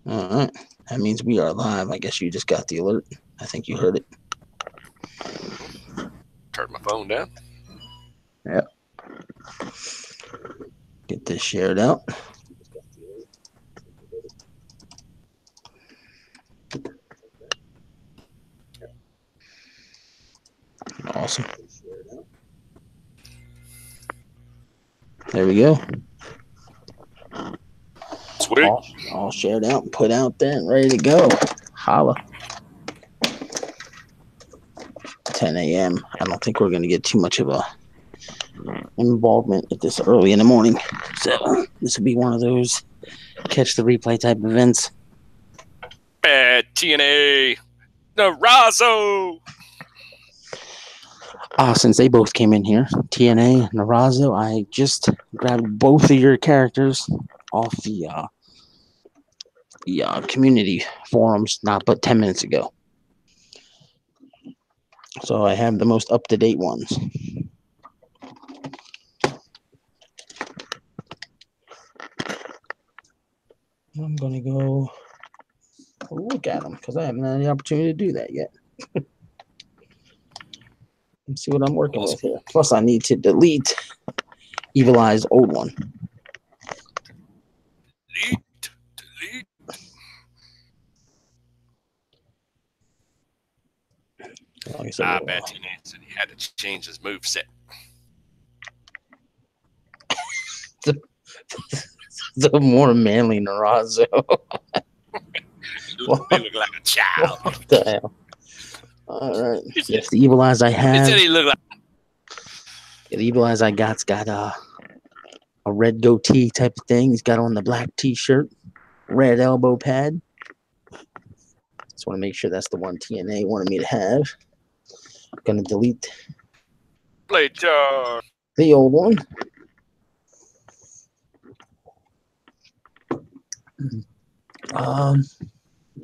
All right. That means we are live. I guess you just got the alert. I think you heard it. Turn my phone down. Yep. Get this shared out. Awesome. There we go. Sweet. All shared out and put out there and ready to go. Holla. 10 a.m. I don't think we're going to get too much of a involvement at this early in the morning. So this will be one of those catch the replay type events. Bad TNA. Narazo. Since they both came in here, TNA, Narazo, I just grabbed both of your characters off the community forums not but 10 minutes ago. So I have the most up-to-date ones. I'm going to go look at them because I haven't had the opportunity to do that yet. Let's see what I'm working with here. Plus, I need to delete Evil Eye's old one. Delete. Like I said, I bet TNA said he had to change his moveset. The more manly Narazo. He look like a child. What the hell? All right. Yes, the Evil Eyes I have. He said he looked like. The Evil Eyes I got's got a red goatee type of thing. He's got on the black t-shirt, red elbow pad. Just want to make sure that's the one TNA wanted me to have. I'm gonna delete Playtime. the old one.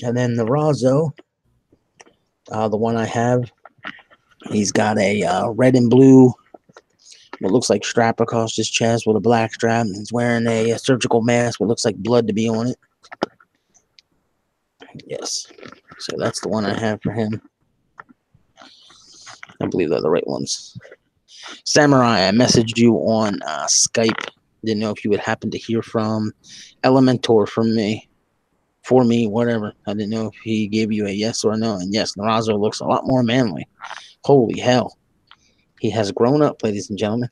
And then the Razo, the one I have, he's got a red and blue, what looks like strap across his chest with a black strap. And he's wearing a surgical mask, what looks like blood to be on it. Yes. So that's the one I have for him. I believe they're the right ones. Samurai, I messaged you on Skype. Didn't know if you would happen to hear from Elementor from me. For me, whatever. I didn't know if he gave you a yes or a no. And yes, Narazo looks a lot more manly. Holy hell. He has grown up, ladies and gentlemen.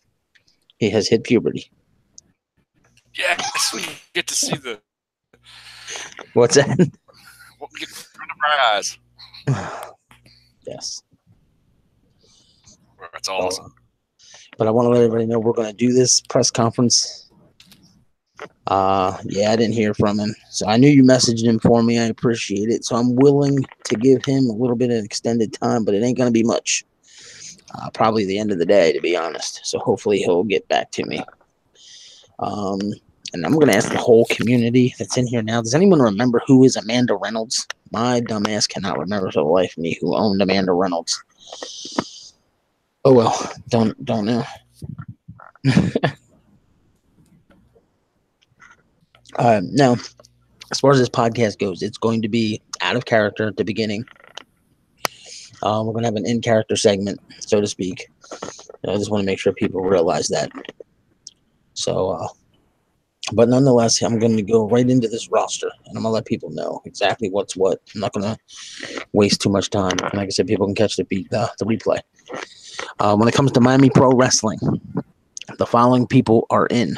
He has hit puberty. Yes, we get to see the. What's that? What we get in front of our eyes. Yes. That's awesome. But I want to let everybody know we're going to do this press conference. Yeah, I didn't hear from him. So I knew you messaged him for me. I appreciate it. So I'm willing to give him a little bit of extended time, but it ain't going to be much. Probably the end of the day, to be honest. So hopefully he'll get back to me. And I'm going to ask the whole community that's in here now. Does anyone remember who is Amanda Reynolds? My dumbass cannot remember for the life of me who owned Amanda Reynolds. Oh, well, don't know. Now, as far as this podcast goes, it's going to be out of character at the beginning. We're going to have an in-character segment, so to speak. I just want to make sure people realize that. So, but nonetheless, I'm going to go right into this roster, and I'm going to let people know exactly what's what. I'm not going to waste too much time. Like I said, people can catch the replay. When it comes to Miami Pro Wrestling, the following people are in.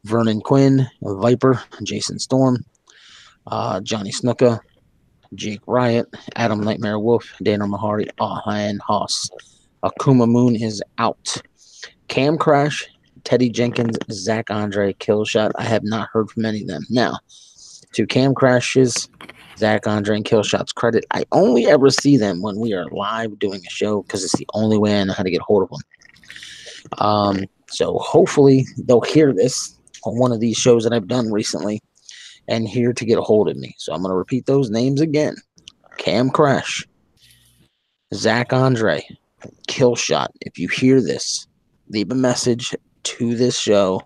Vernon Quinn, Viper, Jason Storm, Johnny Snuka, Jake Riot, Adam Nightmare Wolf, Dana Mahari, and Haas. Akuma Moon is out. Cam Crash, Teddy Jenkins, Zach Andre, Killshot. I have not heard from any of them. Now, to Cam Crash's, Zach Andre, and Killshot's credit, I only ever see them when we are live doing a show because it's the only way I know how to get a hold of them. So hopefully they'll hear this on one of these shows that I've done recently and here to get a hold of me. So I'm going to repeat those names again. Cam Crash, Zach Andre, Killshot. If you hear this, leave a message to this show,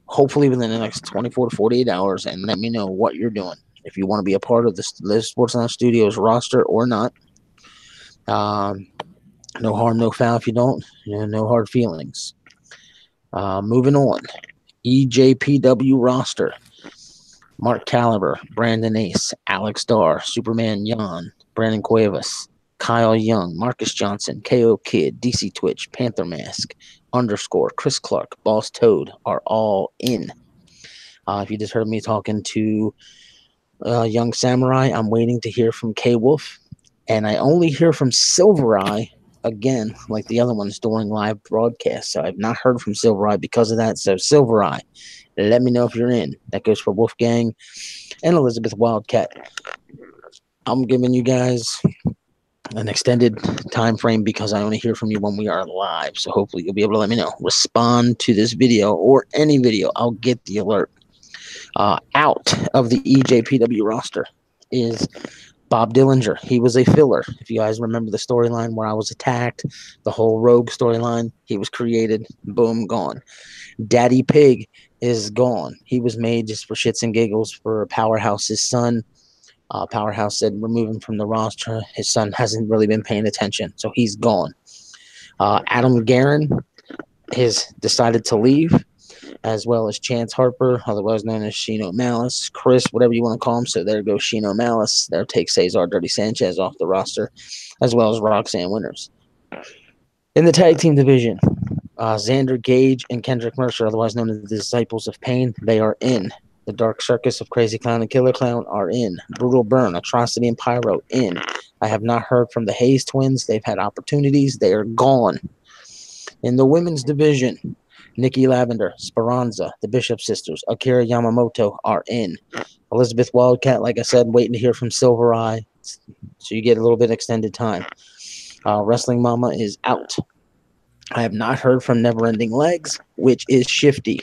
hopefully within the next 24 to 48 hours, and let me know what you're doing. if you want to be a part of the Sports Lounge Studios roster or not. No harm, no foul if you don't. No hard feelings. Moving on. EJPW roster. Mark Caliber, Brandon Ace, Alex Dar, Superman Yan, Brandon Cuevas, Kyle Young, Marcus Johnson, KO Kid, DC Twitch, Panther Mask, _ Chris Clark, Boss Toad are all in. If you just heard me talking to Young Samurai, I'm waiting to hear from K Wolf. And I only hear from Silver Eye, again, like the other ones during live broadcasts. So I've not heard from Silver Eye because of that. So Silver Eye, let me know if you're in. That goes for Wolfgang and Elizabeth Wildcat. I'm giving you guys an extended time frame because I only hear from you when we are live. So hopefully you'll be able to let me know. Respond to this video or any video. I'll get the alert. Out of the EJPW roster is Bob Dillinger. He was a filler. If you guys remember the storyline where I was attacked, the whole Rogue storyline, he was created. Boom, gone. Daddy Pig is gone. He was made just for shits and giggles for Powerhouse's son. Powerhouse said remove him from the roster. His son hasn't really been paying attention, so he's gone. Adam Guerin has decided to leave, as well as Chance Harper, otherwise known as Shino Malice, Chris, whatever you want to call him. So there goes Shino Malice. There takes Cesar Dirty Sanchez off the roster, as well as Roxanne Winters. In the tag team division, Xander Gage and Kendrick Mercer, otherwise known as the Disciples of Pain, they are in. The Dark Circus of Crazy Clown and Killer Clown are in. Brutal Burn, Atrocity, and Pyro in. I have not heard from the Hayes twins. They've had opportunities. They are gone. In the women's division, Nikki Lavender, Speranza, the Bishop Sisters, Akira Yamamoto are in. Elizabeth Wildcat, like I said, waiting to hear from Silver Eye, so you get a little bit extended time. Wrestling Mama is out. I have not heard from Neverending Legs, which is Shifty.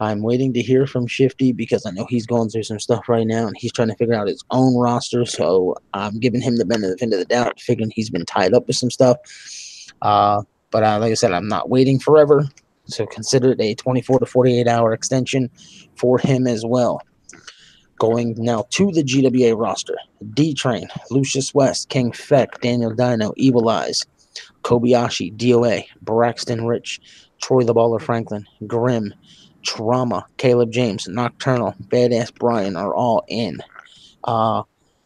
I'm waiting to hear from Shifty because I know he's going through some stuff right now and he's trying to figure out his own roster. So I'm giving him the benefit of the doubt, figuring he's been tied up with some stuff. But like I said, I'm not waiting forever. So consider it a 24 to 48 hour extension for him as well. Going now to the GWA roster. D-Train, Lucius West, King Feck, Daniel Dino, Evil Eyes, Kobayashi, DOA, Braxton Rich, Troy the Baller Franklin, Grim, Trauma, Caleb James, Nocturnal, Badass Brian are all in.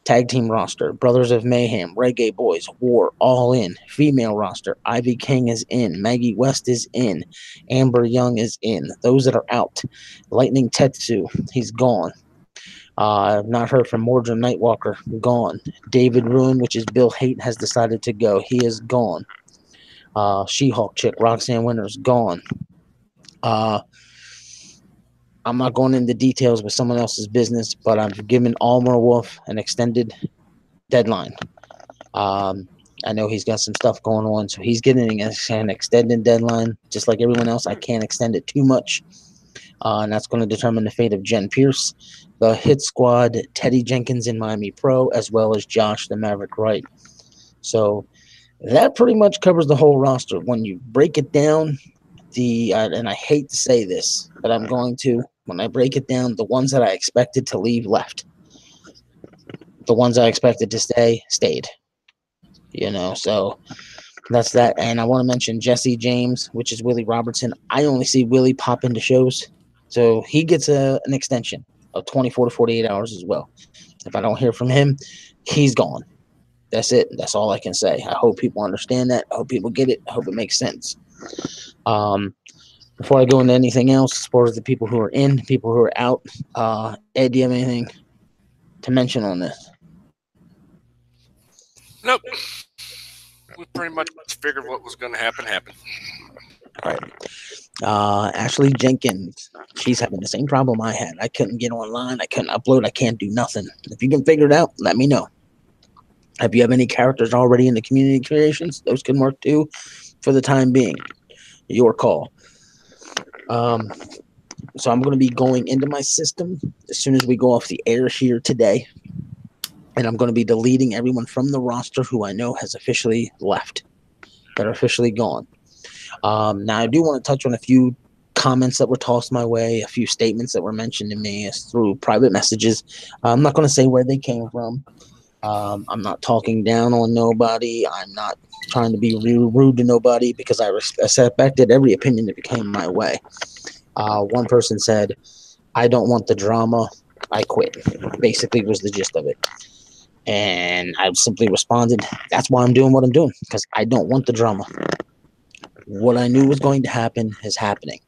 Tag team roster, Brothers of Mayhem, Reggae Boys, War, all in. Female roster, Ivy King is in. Maggie West is in. Amber Young is in. Those that are out, Lightning Tetsu, he's gone. I've not heard from Mordred Nightwalker, gone. David Ruin, which is Bill Haight, has decided to go. He is gone. She-Hulk chick, Roxanne Winters, gone. I'm not going into details with someone else's business, but I've given Almer Wolf an extended deadline. I know he's got some stuff going on, so he's getting an extended deadline. Just like everyone else, I can't extend it too much. And that's going to determine the fate of Jen Pierce, the Hit Squad, Teddy Jenkins in Miami Pro, as well as Josh the Maverick Wright. So that pretty much covers the whole roster. When you break it down, and I hate to say this, but I'm going to, when I break it down, the ones that I expected to leave left. The ones I expected to stay, stayed. So that's that. And I want to mention Jesse James, which is Willie Robertson. I only see Willie pop into shows. So he gets an extension of 24 to 48 hours as well. If I don't hear from him, he's gone. That's it. That's all I can say. I hope people understand that. I hope people get it. I hope it makes sense. Before I go into anything else, as far as the people who are in, people who are out, Ed, do you have anything to mention on this? Nope. We pretty much figured what was going to happen. All right. Ashley Jenkins, she's having the same problem I had. I couldn't get online. I couldn't upload. I can't do nothing. If you can figure it out, let me know. If you have any characters already in the community creations, those can work too for the time being. Your call. So I'm going to be going into my system as soon as we go off the air here today. And I'm going to be deleting everyone from the roster who I know has officially left, that are officially gone. Now, I do want to touch on a few comments that were tossed my way, a few statements that were mentioned to me through private messages. I'm not going to say where they came from. I'm not talking down on nobody. I'm not trying to be rude to nobody because I respected every opinion that came my way. One person said, "I don't want the drama. I quit." Basically was the gist of it. And I simply responded, "That's why I'm doing what I'm doing, because I don't want the drama. What I knew was going to happen is happening."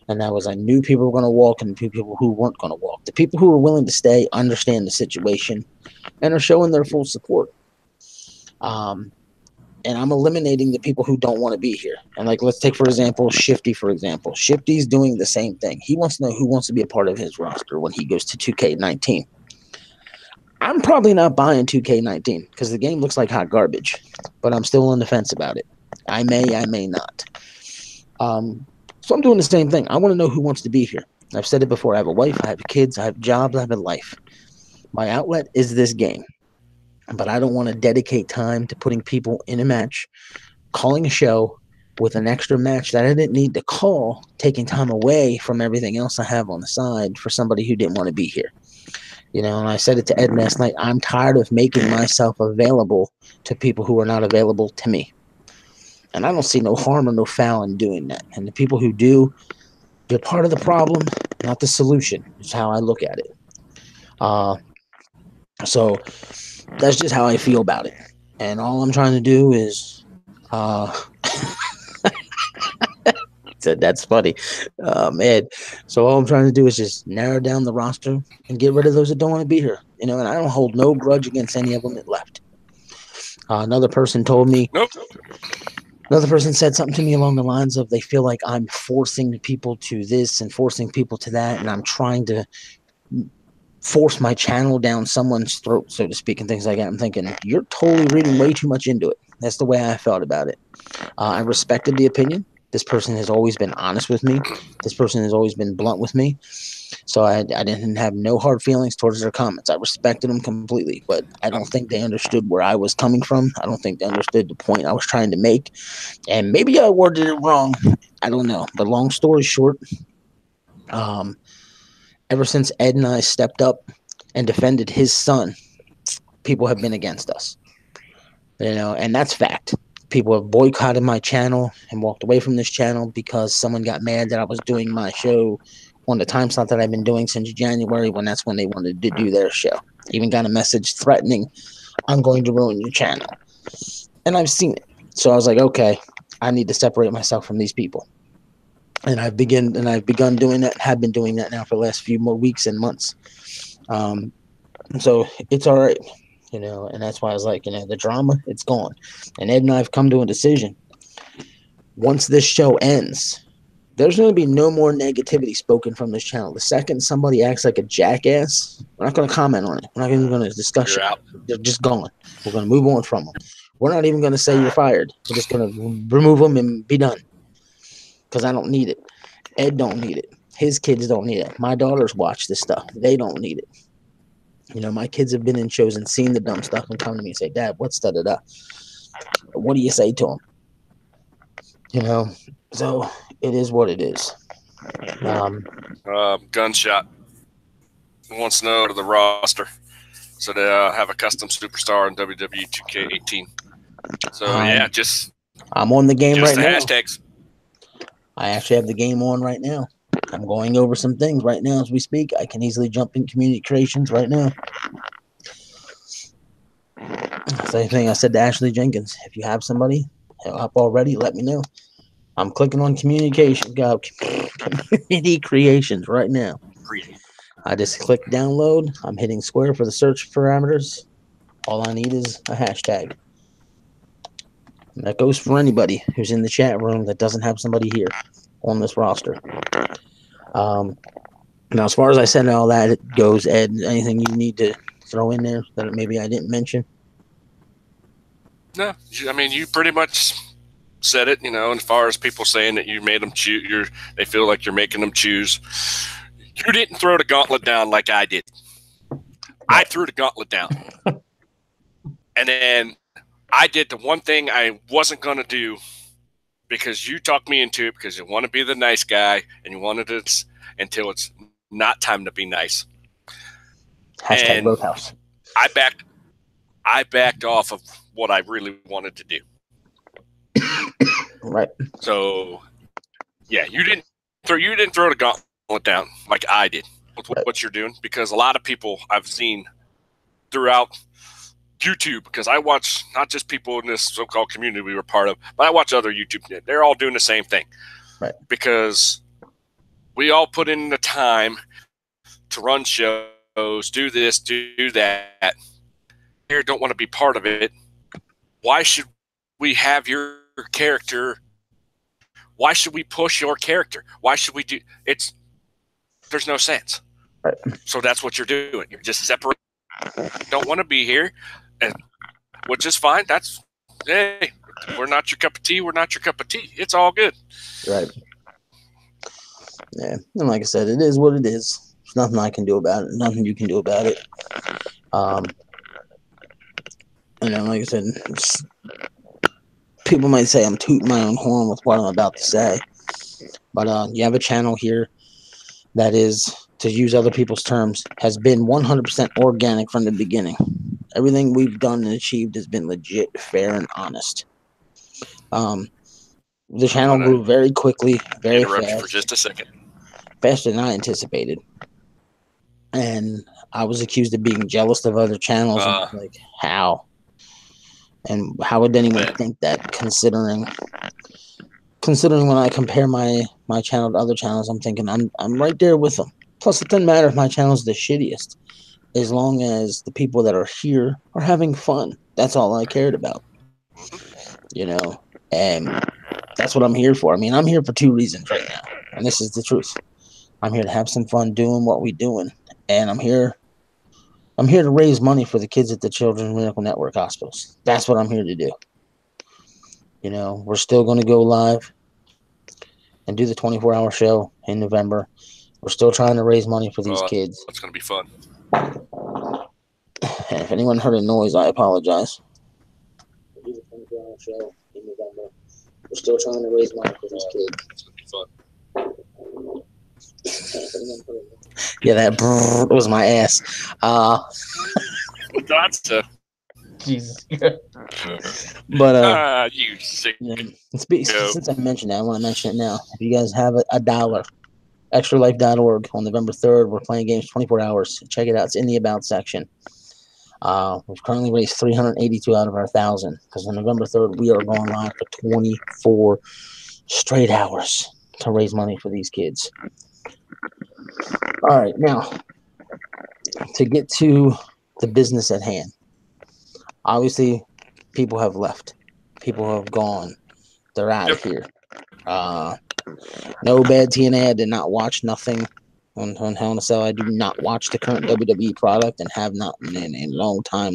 And that was, I knew people were going to walk and people who weren't going to walk. The people who were willing to stay understand the situation and are showing their full support. And I'm eliminating the people who don't want to be here. And like, let's take, for example, Shifty, for example. Shifty's doing the same thing. He wants to know who wants to be a part of his roster when he goes to 2K19. I'm probably not buying 2K19 because the game looks like hot garbage, but I'm still on the fence about it. I may not. So I'm doing the same thing. I want to know who wants to be here. I've said it before. I have a wife, I have kids, I have jobs, I have a life. My outlet is this game, but I don't want to dedicate time to putting people in a match, calling a show with an extra match that I didn't need to call, taking time away from everything else I have on the side for somebody who didn't want to be here. And I said it to Ed last night. I'm tired of making myself available to people who are not available to me. And I don't see no harm or no foul in doing that. And the people who do, they're part of the problem, not the solution, is how I look at it. So that's just how I feel about it. And all I'm trying to do is said that's funny. Man. So all I'm trying to do is just narrow down the roster and get rid of those that don't want to be here. And I don't hold no grudge against any of them that left. Another person told me, another person said something to me along the lines of, they feel like I'm forcing people to this and forcing people to that, and I'm trying to force my channel down someone's throat, so to speak, and things like that. I'm thinking, you're totally reading way too much into it. That's the way I felt about it. I respected the opinion. This person has always been honest with me. This person has always been blunt with me. So I didn't have no hard feelings towards their comments. I respected them completely, but I don't think they understood where I was coming from. I don't think they understood the point I was trying to make. And maybe I worded it wrong. I don't know. But long story short, ever since Ed and I stepped up and defended his son, people have been against us. And that's fact. People have boycotted my channel and walked away from this channel because someone got mad that I was doing my show on the time slot that I've been doing since January, when that's when they wanted to do their show. Even got a message threatening, "I'm going to ruin your channel." And I've seen it. So I was like, okay, I need to separate myself from these people. And I've begun doing that, have been doing that now for the last few more weeks and months. So it's all right. And that's why I was like, the drama, it's gone. And Ed and I have come to a decision. Once this show ends, there's going to be no more negativity spoken from this channel. The second somebody acts like a jackass, we're not going to comment on it. We're not even going to discuss it. They're just gone. We're going to move on from them. We're not even going to say you're fired. We're just going to remove them and be done. Because I don't need it. Ed don't need it. His kids don't need it. My daughters watch this stuff. They don't need it. My kids have been in shows and seen the dumb stuff and come to me and say, "Dad, what's da-da-da?" What do you say to them? So it is what it is. Gunshot wants to know to the roster. So they have a custom superstar in WWE 2K18. So I'm on the game right now. Hashtags. I actually have the game on right now. I'm going over some things right now as we speak. I can easily jump in community creations right now. Same thing I said to Ashley Jenkins. If you have somebody up already, let me know. I'm clicking on community creations right now. I just click download. I'm hitting square for the search parameters. All I need is a hashtag. And that goes for anybody who's in the chat room that doesn't have somebody here on this roster. Now, as far as I said all that it goes, Ed, anything you need to throw in there that maybe I didn't mention? No, I mean, you pretty much said it, as far as people saying that you made them choose, they feel like you're making them choose. You didn't throw the gauntlet down like I did. I threw the gauntlet down. And then I did the one thing I wasn't going to do because you talked me into it because you want to be the nice guy and you wanted it until it's not time to be nice. Hashtag Roadhouse. I backed off of what I really wanted to do. Right. So, yeah, you didn't throw the gauntlet down like I did with what you're doing, because a lot of people I've seen throughout YouTube, because I watch not just people in this so-called community we were part of, but I watch other YouTube. They're all doing the same thing. Right. Because we all put in the time to run shows, do this, do that. Here, don't want to be part of it. Why should we have your character? Why should we push your character? Why should we do it's? There's no sense. Right. So that's what you're doing. You're just separating. Don't want to be here, and which is fine. That's, hey, we're not your cup of tea. We're not your cup of tea. It's all good. Right. Yeah, and like I said, it is what it is. There's nothing I can do about it. Nothing you can do about it. And then, like I said, people might say I'm tooting my own horn with what I'm about to say, but you have a channel here that is, to use other people's terms, has been 100% organic from the beginning. Everything we've done and achieved has been legit, fair, and honest. The channel grew very quickly, very fast. Interrupt you for just a second. Faster than I anticipated. And I was accused of being jealous of other channels. And like, how? And how would anyone think that, considering when I compare my channel to other channels, I'm thinking I'm right there with them. Plus, it doesn't matter if my channel's the shittiest, as long as the people that are here are having fun. That's all I cared about. You know, and that's what I'm here for. I mean, I'm here for two reasons right now, and this is the truth. I'm here to have some fun doing what we're doing, and I'm here to raise money for the kids at the Children's Miracle Network hospitals. That's what I'm here to do. You know, we're still going to go live and do the 24-hour show in November. We're still trying to raise money for these kids. It's going to be fun. And if anyone heard a noise, I apologize. We'll do the 24-hour show in November. We're still trying to raise money for these kids. It's going to be fun. Yeah, that was my ass. Gotcha. Jesus. But you sick. Yeah, since I mentioned that, I want to mention it now. If you guys have a dollar, extralife.org, on November 3rd, we're playing games 24 hours. Check it out. It's in the About section. We've currently raised 382 out of our 1,000, because on November 3rd, we are going live for 24 straight hours to raise money for these kids. All right, now, to get to the business at hand. Obviously, people have left. People have gone. They're out of here. No bad TNA. I did not watch nothing on Hell in a Cell. I do not watch the current WWE product and have not in a long time.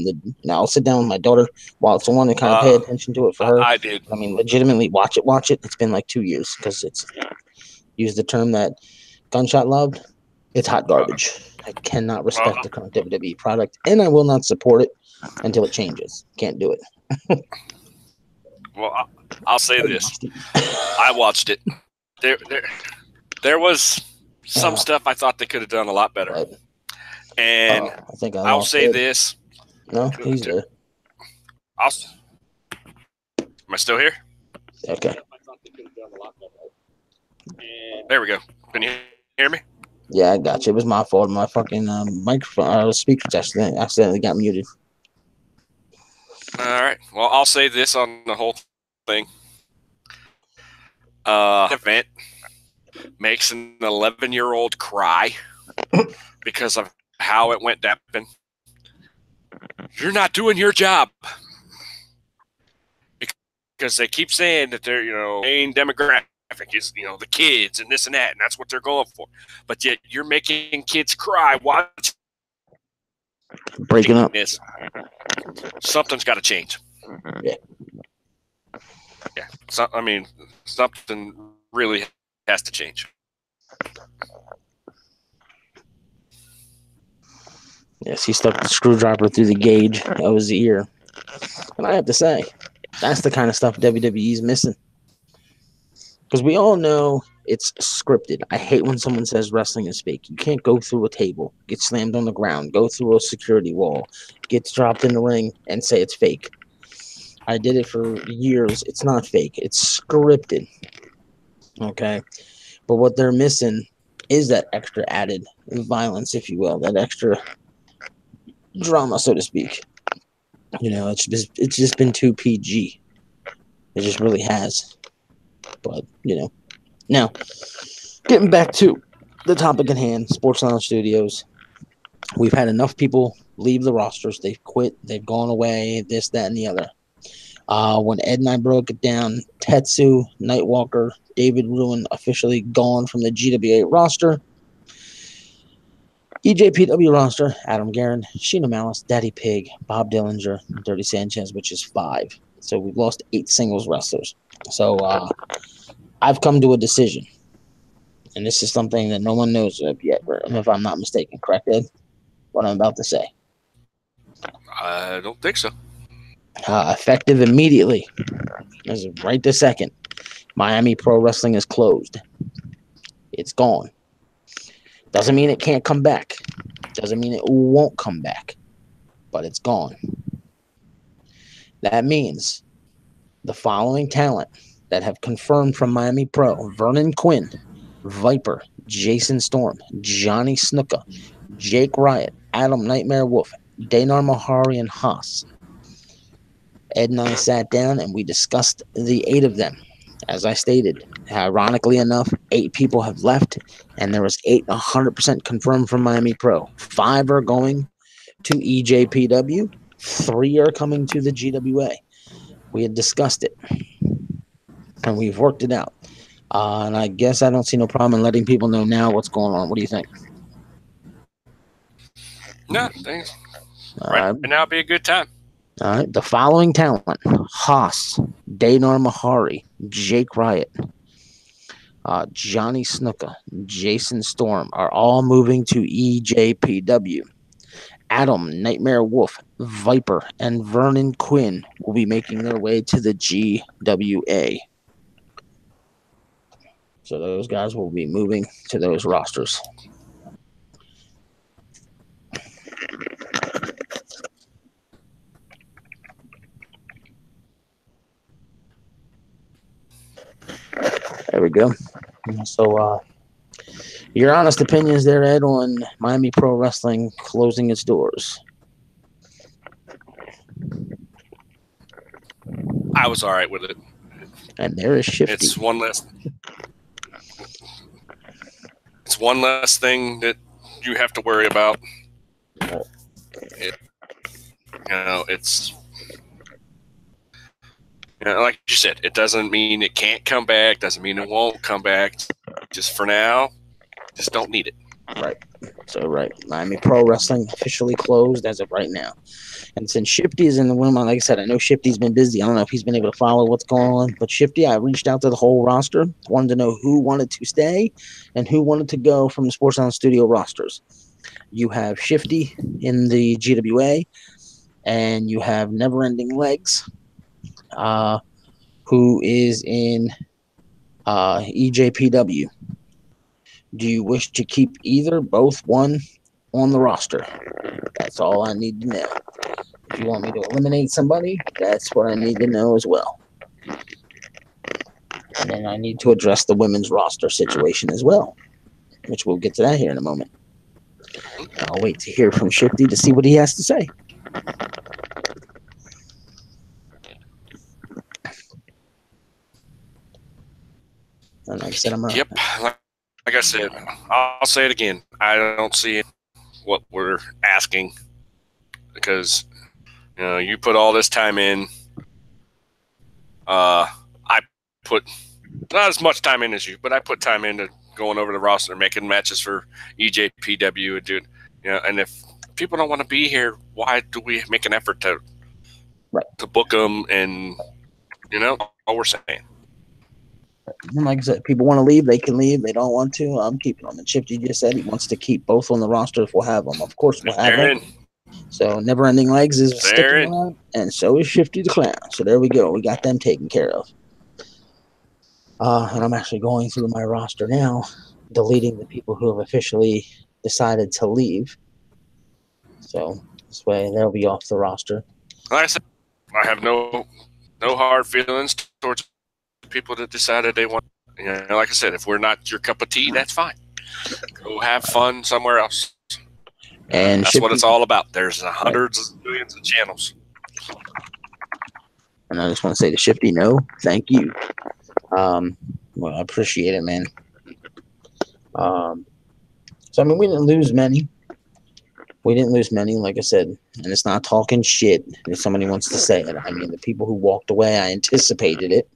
I'll sit down with my daughter while it's on and kind of pay attention to it for her. I did. I mean, legitimately watch it. It's been like 2 years, because it's, use the term that Gunshot loved, it's hot garbage. I cannot respect the current WWE product, and I will not support it until it changes. Can't do it. Well, I'll say this. I watched it. There was some stuff I thought they could have done a lot better. Right. And I think I'll say this. No, he's there. Am I still here? Okay. There we go. Can you hear me? Yeah, I got you. It was my fault. My fucking microphone, speakers accidentally got muted. All right. Well, I'll say this on the whole thing. Event makes an 11-year-old cry because of how it went down. You're not doing your job. Because they keep saying that they're, main demographic is, the kids and this and that, and that's what they're going for. But yet you're making kids cry. Watch. Breaking up. This. Something's got to change. Yeah. Yeah. So, something really has to change. Yes, he stuck the screwdriver through the gauge of his ear. And I have to say, that's the kind of stuff WWE's missing. Because we all know it's scripted. I hate when someone says wrestling is fake. You can't go through a table, get slammed on the ground, go through a security wall, get dropped in the ring, and say it's fake. I did it for years. It's not fake. It's scripted. Okay. But what they're missing is that extra added violence, if you will, that extra drama, so to speak. It's just been too PG. It just really has. But, now, getting back to the topic at hand, Sports Lounge Studios. We've had enough people leave the rosters. They've quit. They've gone away, this, that, and the other. When Ed and I broke it down, Tetsu, Nightwalker, David Ruin officially gone from the GWA roster. EJPW roster, Adam Guerin, Sheena Malice, Daddy Pig, Bob Dillinger, and Dirty Sanchez, which is 5. So we've lost 8 singles wrestlers. So I've come to a decision. And this is something that no one knows of yet, if I'm not mistaken. Correct, Ed? What I'm about to say. I don't think so. Effective immediately, as of right this second, Miami Pro Wrestling is closed. It's gone. Doesn't mean it can't come back. Doesn't mean it won't come back. But it's gone. That means the following talent that have confirmed from Miami Pro: Vernon Quinn, Viper, Jason Storm, Johnny Snuka, Jake Riot, Adam Nightmare Wolf, Danar Mahari, and Haas. Ed and I sat down and we discussed the 8 of them. As I stated, ironically enough, 8 people have left, and there was 8 100% confirmed from Miami Pro. 5 are going to EJPW. 3 are coming to the GWA. We had discussed it, and we've worked it out. And I guess I don't see no problem in letting people know now what's going on. What do you think? No, thanks. Right now would be a good time. All right. The following talent: Haas, Danar Mahari, Jake Riot, Johnny Snuka, Jason Storm are all moving to EJPW. Adam, Nightmare Wolf, Viper, and Vernon Quinn will be making their way to the GWA. So those guys will be moving to those rosters. There we go. So, your honest opinions there, Ed, on Miami Pro Wrestling closing its doors? I was all right with it. And there is Shifty. It's one less thing that you have to worry about. It's like you said, it doesn't mean it can't come back, doesn't mean it won't come back. Just for now, just don't need it. Right. So, Miami Pro Wrestling officially closed as of right now. And since Shifty is in the room, like I said, I know Shifty's been busy. I don't know if he's been able to follow what's going on. But Shifty, I reached out to the whole roster, wanted to know who wanted to stay and who wanted to go from the Sports Lounge Studio rosters. You have Shifty in the GWA, and you have Never Ending Legs, who is in EJPW. Do you wish to keep either, both, one on the roster? That's all I need to know. If you want me to eliminate somebody, that's what I need to know as well. And then I need to address the women's roster situation as well, which we'll get to that here in a moment. I'll wait to hear from Shifty to see what he has to say. And like I said, Yep. Like I said, I'll say it again. I don't see what we're asking because you put all this time in. I put not as much time in as you, but I put time into going over the roster, making matches for EJPW, and doing. And if people don't want to be here, why do we make an effort to book them? And all we're saying. And like I said, people want to leave, they can leave. They don't want to, I'm keeping them. And Shifty just said he wants to keep both on the roster if we'll have them. Of course, we'll have them. So Never Ending Legs is sticking around, and so is Shifty the Clown. So there we go. We got them taken care of. And I'm actually going through my roster now, deleting the people who have officially decided to leave. So this way they'll be off the roster. Like I said, I have no hard feelings towards people that decided they want. You know, like I said, if we're not your cup of tea, that's fine. Go have fun somewhere else. And that's what it's all about. There's hundreds of millions of channels. And I just want to say to Shifty, no, thank you. Well, I appreciate it, man. So I mean, we didn't lose many. Like I said, and it's not talking shit if somebody wants to say it. I mean, the people who walked away, I anticipated it.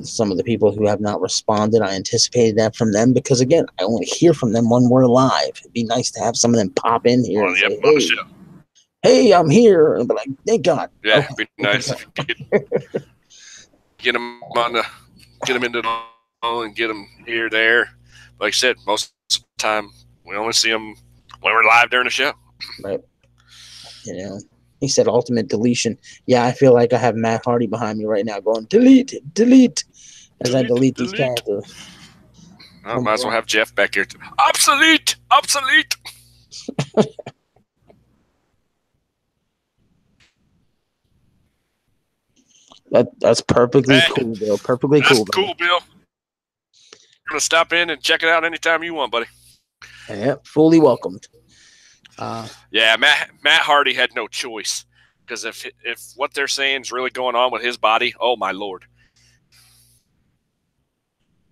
Some of the people who have not responded, I anticipated that from them because, again, I only hear from them when we're live. It'd be nice to have some of them pop in here and say, hey, I'm here. And be like, thank God. Yeah, okay. It'd be nice if you could get them into the and get them here, there. Like I said, most of the time, we only see them when we're live during the show. Right. You know, he said ultimate deletion. Yeah, I feel like I have Matt Hardy behind me right now going, delete, as I delete these characters. I might as well have Jeff back here. Obsolete. That's perfectly cool, Bill. Perfectly cool. That's cool, Bill. You're going to stop in and check it out anytime you want, buddy. Yeah, fully welcomed. Yeah, Matt Hardy had no choice because if what they're saying is really going on with his body, oh my Lord.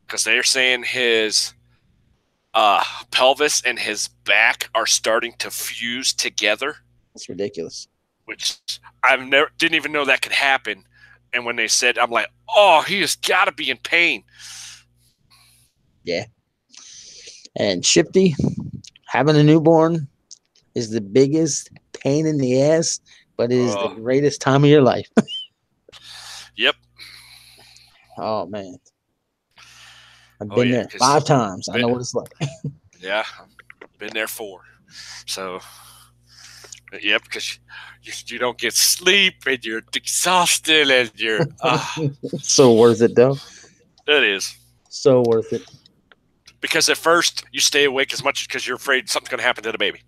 Because they're saying his pelvis and his back are starting to fuse together. It's ridiculous. Which didn't even know that could happen. And when they said, I'm like, oh, he has got to be in pain. Yeah. And Shifty, having a newborn is the biggest pain in the ass, but it is the greatest time of your life. Yep. Oh, man. I've been there 5 times. I know what it's like. Yeah. I've been there 4. So, yep, because you don't get sleep and you're exhausted and you're so worth it, though. It is. So worth it. Because at first you stay awake as much because you're afraid something's going to happen to the baby.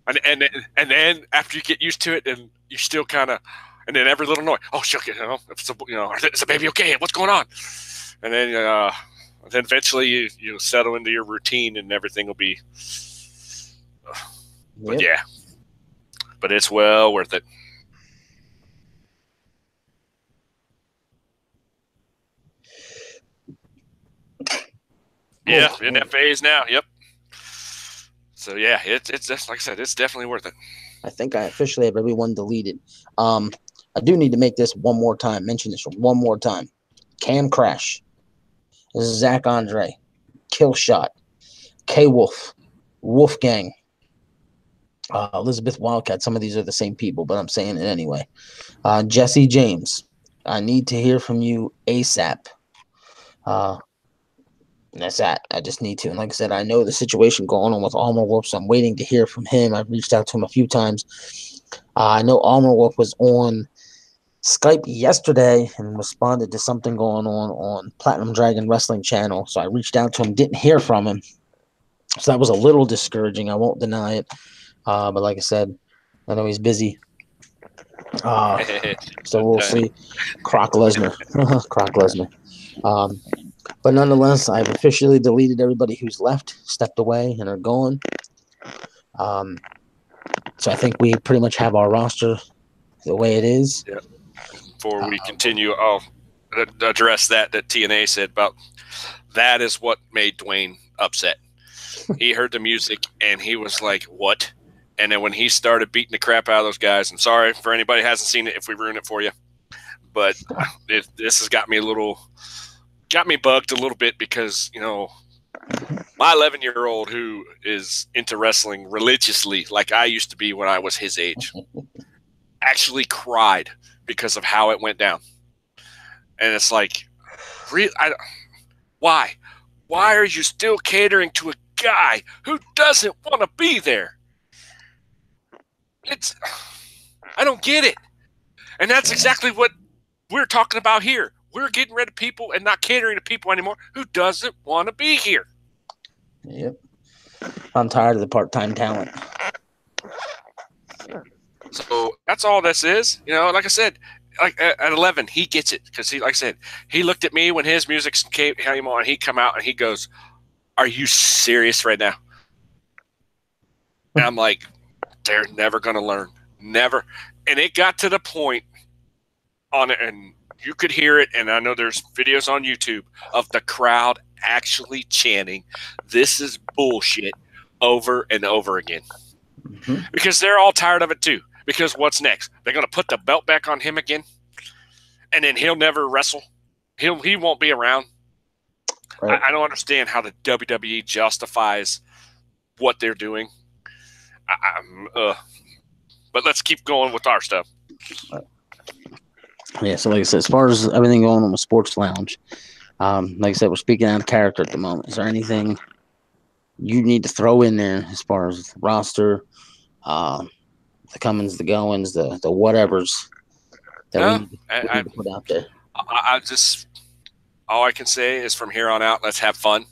and then after you get used to it, and you still kind of, and then every little noise, oh shit, is the baby okay? What's going on? And then eventually you settle into your routine and everything will be. But yeah, but it's well worth it. Yeah, in that phase now. Yep. So yeah, it's just like I said, it's definitely worth it. I think I officially have everyone deleted. I do need to make this one more time. Mention this one more time. Cam Crash, Zach Andre, Killshot, K Wolf, Wolfgang, Elizabeth Wildcat. Some of these are the same people, but I'm saying it anyway. Jesse James, I need to hear from you ASAP. And that's that. I just need to. And like I said, I know the situation going on with Armor Wolf, so I'm waiting to hear from him. I've reached out to him a few times. I know Armor Wolf was on Skype yesterday and responded to something going on Platinum Dragon Wrestling Channel. So I reached out to him, didn't hear from him. So that was a little discouraging. I won't deny it. But like I said, I know he's busy. So we'll see. Croc Lesnar. Croc Lesnar. But nonetheless, I've officially deleted everybody who's left, stepped away, and are gone. So I think we pretty much have our roster the way it is. Yeah. Before we continue, I'll address that TNA said about that is what made Dwayne upset. He heard the music, and he was like, what? And then when he started beating the crap out of those guys, I'm sorry for anybody who hasn't seen it if we ruin it for you, but this has got me bugged a little bit because, you know, my 11-year-old who is into wrestling religiously like I used to be when I was his age actually cried because of how it went down. And it's like, really, why? Why are you still catering to a guy who doesn't want to be there? I don't get it. And that's exactly what we're talking about here. We're getting rid of people and not catering to people anymore who doesn't want to be here. Yep. I'm tired of the part-time talent. So that's all this is. You know, like I said, like at 11, he gets it because he, like I said, he looked at me when his music came on. He come out and he goes, "Are you serious right now?" And I'm like, "They're never gonna learn, never." And it got to the point on it, and you could hear it. And I know there's videos on YouTube of the crowd actually chanting, "This is bullshit," over and over again, because they're all tired of it too. Because what's next? They're going to put the belt back on him again, and then he'll never wrestle. He won't be around. Right. I don't understand how the WWE justifies what they're doing. But let's keep going with our stuff. Yeah, so like I said, as far as everything going on with Sports Lounge, like I said, we're speaking out of character at the moment. Is there anything you need to throw in there as far as the roster, the comings, the goings, the whatevers that we need to put out there? I just, all I can say is from here on out, let's have fun.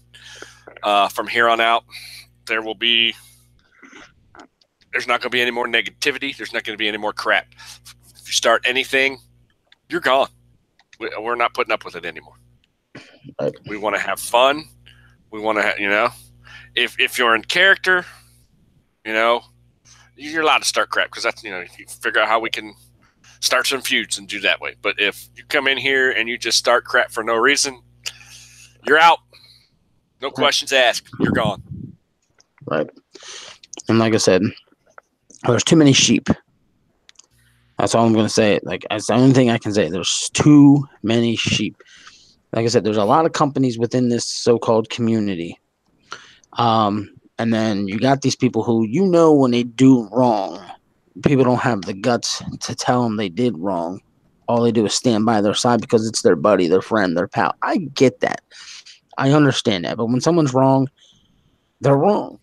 From here on out, there's not going to be any more negativity. There's not going to be any more crap. If you start anything, you're gone. We're not putting up with it anymore. Right. We want to have fun. We want to, if you're in character, you're allowed to start crap because that's, you figure out how we can start some feuds and do that way. But if you come in here and you just start crap for no reason, you're out. No questions asked. You're gone. Right. And like I said, there's too many sheep. That's all I'm going to say. Like, that's the only thing I can say. There's too many sheep. Like I said, there's a lot of companies within this so-called community. And then you got these people who, when they do wrong, people don't have the guts to tell them they did wrong. All they do is stand by their side because it's their buddy, their friend, their pal. I get that. I understand that. But when someone's wrong, they're wrong.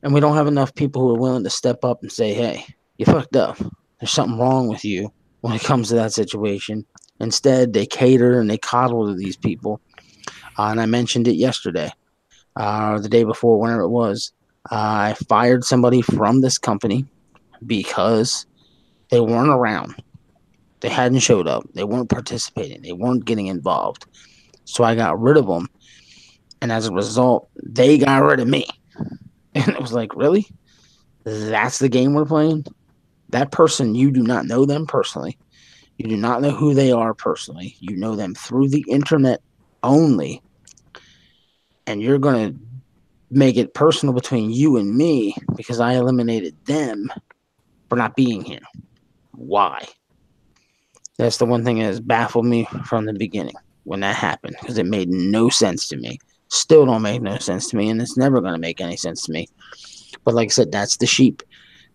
And we don't have enough people who are willing to step up and say, hey, you fucked up. There's something wrong with you when it comes to that situation. Instead, they cater and they coddle to these people. And I mentioned it yesterday. The day before, whenever it was, I fired somebody from this company because they weren't around. They hadn't showed up. They weren't participating. They weren't getting involved. So I got rid of them. And as a result, they got rid of me. And it was like, really? That's the game we're playing? That person, you do not know them personally. You do not know who they are personally. You know them through the internet only. And you're going to make it personal between you and me because I eliminated them for not being here. Why? That's the one thing that has baffled me from the beginning when that happened because it made no sense to me. Still don't make no sense to me, and it's never going to make any sense to me. But like I said, that's the sheep.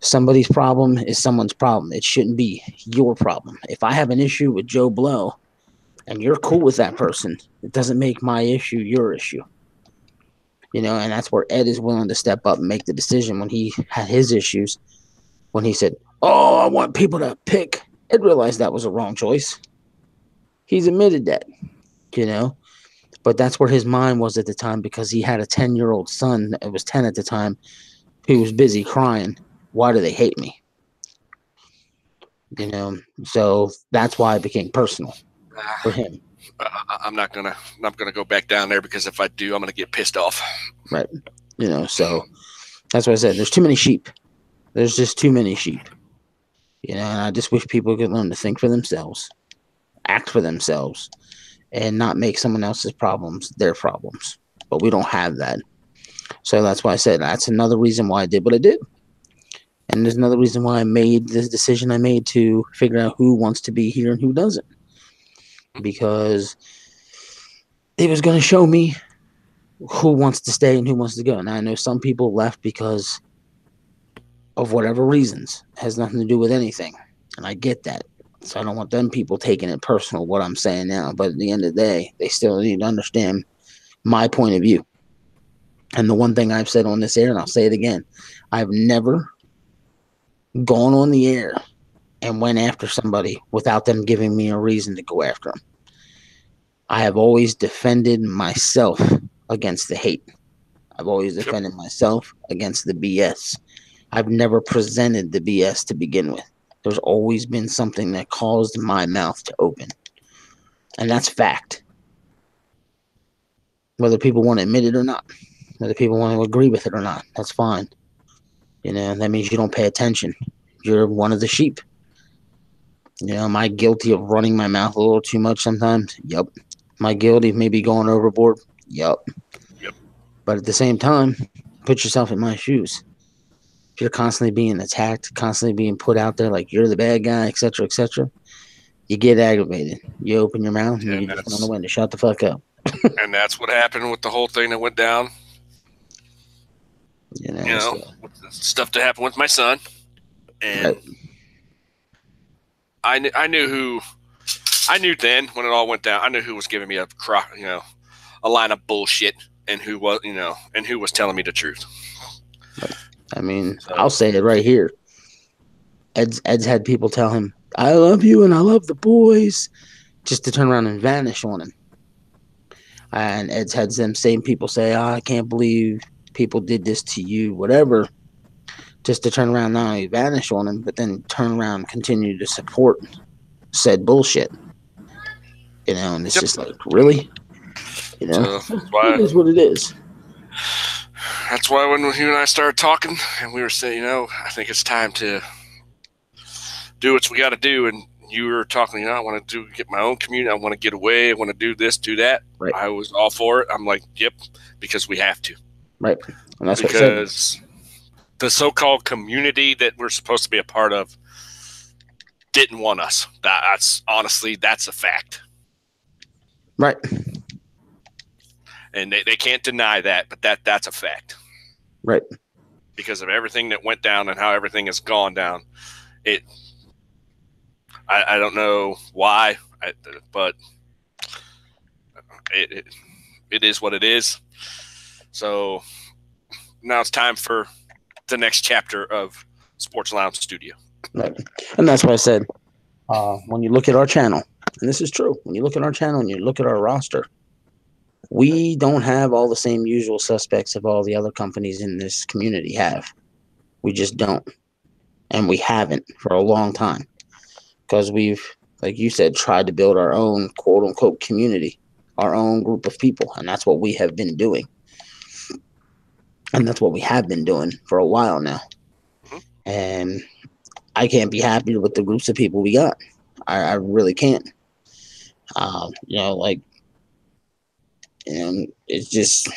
Somebody's problem is someone's problem. It shouldn't be your problem. If I have an issue with Joe Blow and you're cool with that person, it doesn't make my issue your issue. And that's where Ed is willing to step up and make the decision when he had his issues. When he said, oh, I want people to pick. Ed realized that was a wrong choice. He's admitted that, But that's where his mind was at the time because he had a 10-year-old son. It was 10 at the time. Who was busy crying. Why do they hate me? So that's why it became personal for him. I'm not gonna go back down there because if I do, I'm gonna get pissed off. Right. So that's why I said there's too many sheep. There's just too many sheep. And I just wish people could learn to think for themselves, act for themselves, and not make someone else's problems their problems. But we don't have that. So that's why I said that's another reason why I did what I did. And there's another reason why I made this decision I made to figure out who wants to be here and who doesn't. Because it was going to show me who wants to stay and who wants to go. And I know some people left because of whatever reasons. It has nothing to do with anything. And I get that. So I don't want them people taking it personal, what I'm saying now. But at the end of the day, they still need to understand my point of view. And the one thing I've said on this air, and I'll say it again, I've never gone on the air and went after somebody without them giving me a reason to go after them. I have always defended myself against the hate. I've always defended myself against the BS. I've never presented the BS to begin with. There's always been something that caused my mouth to open. And that's fact. Whether people want to admit it or not, whether people want to agree with it or not, that's fine. You know, that means you don't pay attention. You're one of the sheep. You know, am I guilty of running my mouth a little too much sometimes? Yup. Am I guilty of maybe going overboard? Yup. But at the same time, put yourself in my shoes. If you're constantly being attacked, constantly being put out there like you're the bad guy, etc., you get aggravated. You open your mouth and you just want to win to shut the fuck up. And that's what happened with the whole thing that went down. You know, stuff that happened with my son. And right. I knew then when it all went down, I knew who was giving me a line of bullshit and who was telling me the truth. I mean, I'll say it right here. Ed's had people tell him, I love you and I love the boys, just to turn around and vanish on him. And Ed's had them same people say, I can't believe people did this to you, whatever, just to turn around, not only vanish on him, but then turn around and continue to support said bullshit. You know, and it's just like, really? You know, it is what it is. That's why when you and I started talking and we were saying, I think it's time to do what we got to do. And you were talking, I want to get my own community. I want to get away. I want to do this, do that. Right. I was all for it. I'm like, yep, because we have to. Right. And that's because the so-called community that we're supposed to be a part of didn't want us. That's a fact. Right. And they can't deny that, but that's a fact. Right. Because of everything that went down and how everything has gone down. I don't know why, but it is what it is. So now it's time for the next chapter of Sports Lounge Studio. Right. And that's why I said, when you look at our channel, and this is true, when you look at our channel and you look at our roster, we don't have all the same usual suspects of all the other companies in this community have. We just don't. And we haven't for a long time. Because we've, like you said, tried to build our own quote-unquote community, our own group of people. And that's what we have been doing. And that's what we have been doing for a while now. Mm-hmm. And I can't be happy with the groups of people we got. I really can't. It's just,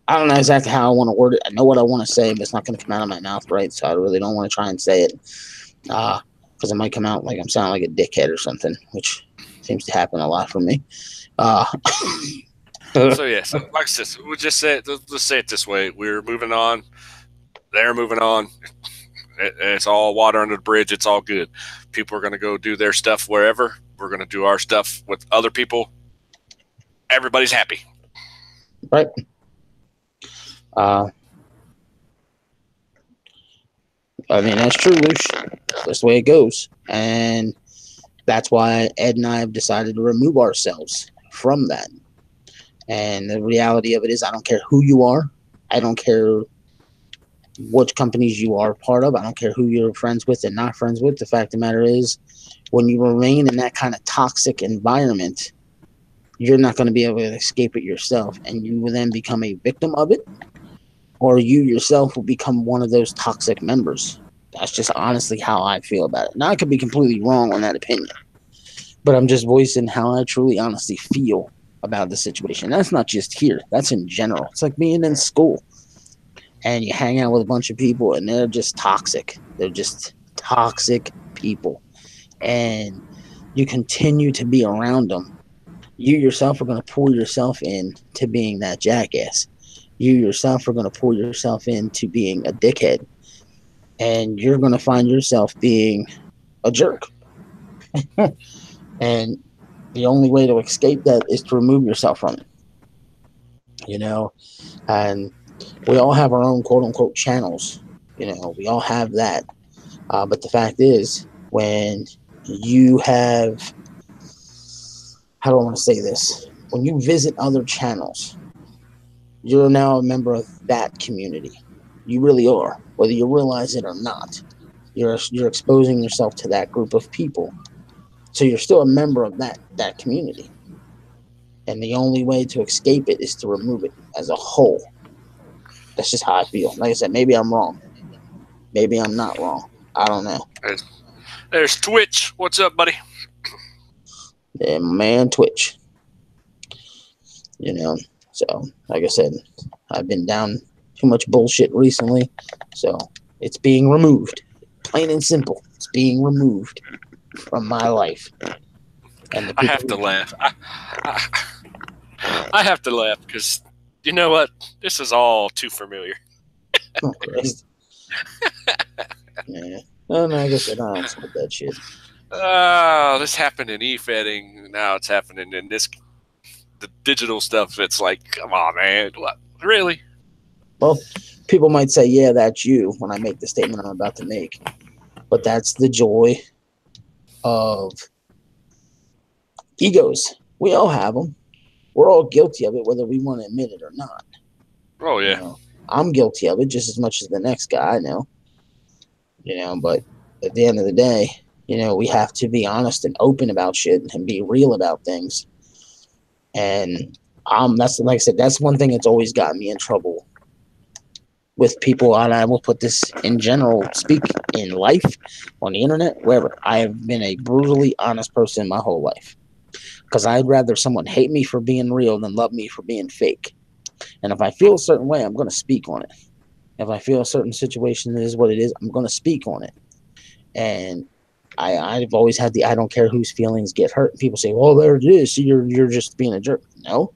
I don't know exactly how I want to word it. I know what I want to say, but it's not going to come out of my mouth right. So I really don't want to try and say it. Because it might come out like I'm sounding like a dickhead or something, which seems to happen a lot for me. So like I said, we'll just say it. Let's say it this way: we're moving on. They're moving on. It's all water under the bridge. It's all good. People are going to go do their stuff wherever. We're going to do our stuff with other people. Everybody's happy. Right. I mean, that's true, Lush. That's the way it goes. And that's why Ed and I have decided to remove ourselves from that. And the reality of it is, I don't care who you are. I don't care which companies you are part of. I don't care who you're friends with and not friends with. The fact of the matter is, when you remain in that kind of toxic environment, you're not going to be able to escape it yourself. And you will then become a victim of it. Or you yourself will become one of those toxic members. That's just honestly how I feel about it. Now, I could be completely wrong on that opinion. But I'm just voicing how I truly honestly feel about the situation. That's not just here. That's in general. It's like being in school. And you hang out with a bunch of people and they're just toxic. They're just toxic people. And you continue to be around them. You yourself are going to pull yourself into being that jackass. You yourself are going to pull yourself into being a dickhead. And you're going to find yourself being a jerk. And the only way to escape that is to remove yourself from it. You know? And we all have our own quote-unquote channels. You know, we all have that. But the fact is, when you have... How do I want to say this? when you visit other channels, you're now a member of that community. You really are, whether you realize it or not. You're exposing yourself to that group of people. So you're still a member of that community. And the only way to escape it is to remove it as a whole. That's just how I feel. Like I said, maybe I'm wrong. Maybe I'm not wrong. I don't know. There's Twitch. What's up, buddy? Yeah, man, Twitch. So like I said, I've been down too much bullshit recently. So it's being removed. Plain and simple. It's being removed from my life. And I have to laugh. I have to laugh because you know what? This is all too familiar. Oh, Christ. Yeah. No, like I said, I don't smoke that shit. This happened in e-fetting. Now it's happening in the digital stuff. It's like, come on, man. What? Really? Well, people might say, yeah, that's you when I make the statement I'm about to make. But that's the joy of egos. We all have them. We're all guilty of it, whether we want to admit it or not. Oh, yeah. I'm guilty of it just as much as the next guy, I know. But at the end of the day, we have to be honest and open about shit and be real about things. And that's, like I said, that's one thing that's always gotten me in trouble with people. And I will put this in general, speak in life, on the internet, wherever. I have been a brutally honest person my whole life. Because I'd rather someone hate me for being real than love me for being fake. And if I feel a certain way, I'm going to speak on it. If I feel a certain situation is what it is, I'm going to speak on it. And I've always had I don't care whose feelings get hurt. People say, well, there it is. So you're just being a jerk. No,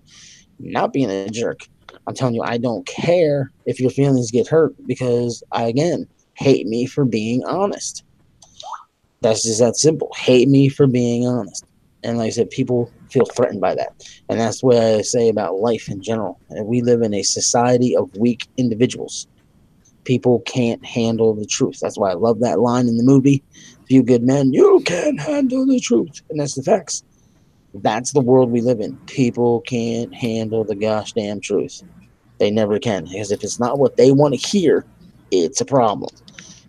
I'm not being a jerk. I'm telling you, I don't care if your feelings get hurt because again, hate me for being honest. That's just that simple. Hate me for being honest. And like I said, people feel threatened by that. And that's what I say about life in general. And we live in a society of weak individuals. People can't handle the truth. That's why I love that line in the movie. Few good men, you can't handle the truth. And that's the facts. That's the world we live in. People can't handle the gosh damn truth. They never can. Because if it's not what they want to hear, it's a problem.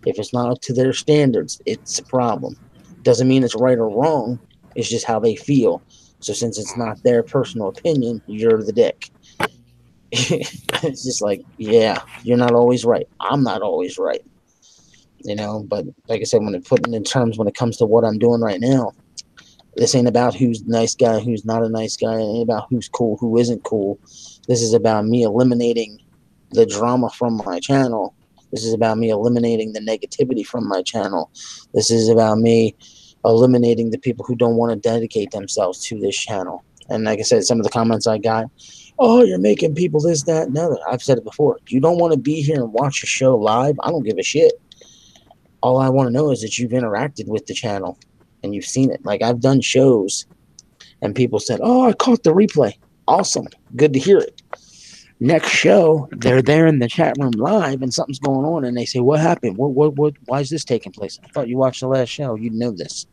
If it's not up to their standards, it's a problem. Doesn't mean it's right or wrong. It's just how they feel. So since it's not their personal opinion, you're the dick. It's just like, yeah, you're not always right. I'm not always right. But like I said, when it put in terms when it comes to what I'm doing right now, this ain't about who's a nice guy, who's not a nice guy. It ain't about who's cool, who isn't cool. This is about me eliminating the drama from my channel. This is about me eliminating the negativity from my channel. This is about me eliminating the people who don't want to dedicate themselves to this channel. And like I said, some of the comments I got, oh, you're making people this, that, and other. I've said it before. If you don't want to be here and watch a show live, I don't give a shit. All I want to know is that you've interacted with the channel and you've seen it. Like I've done shows and people said, oh, I caught the replay. Awesome. Good to hear it. Next show, they're there in the chat room live and something's going on and they say, what happened? Why is this taking place? I thought you watched the last show. You'd know this.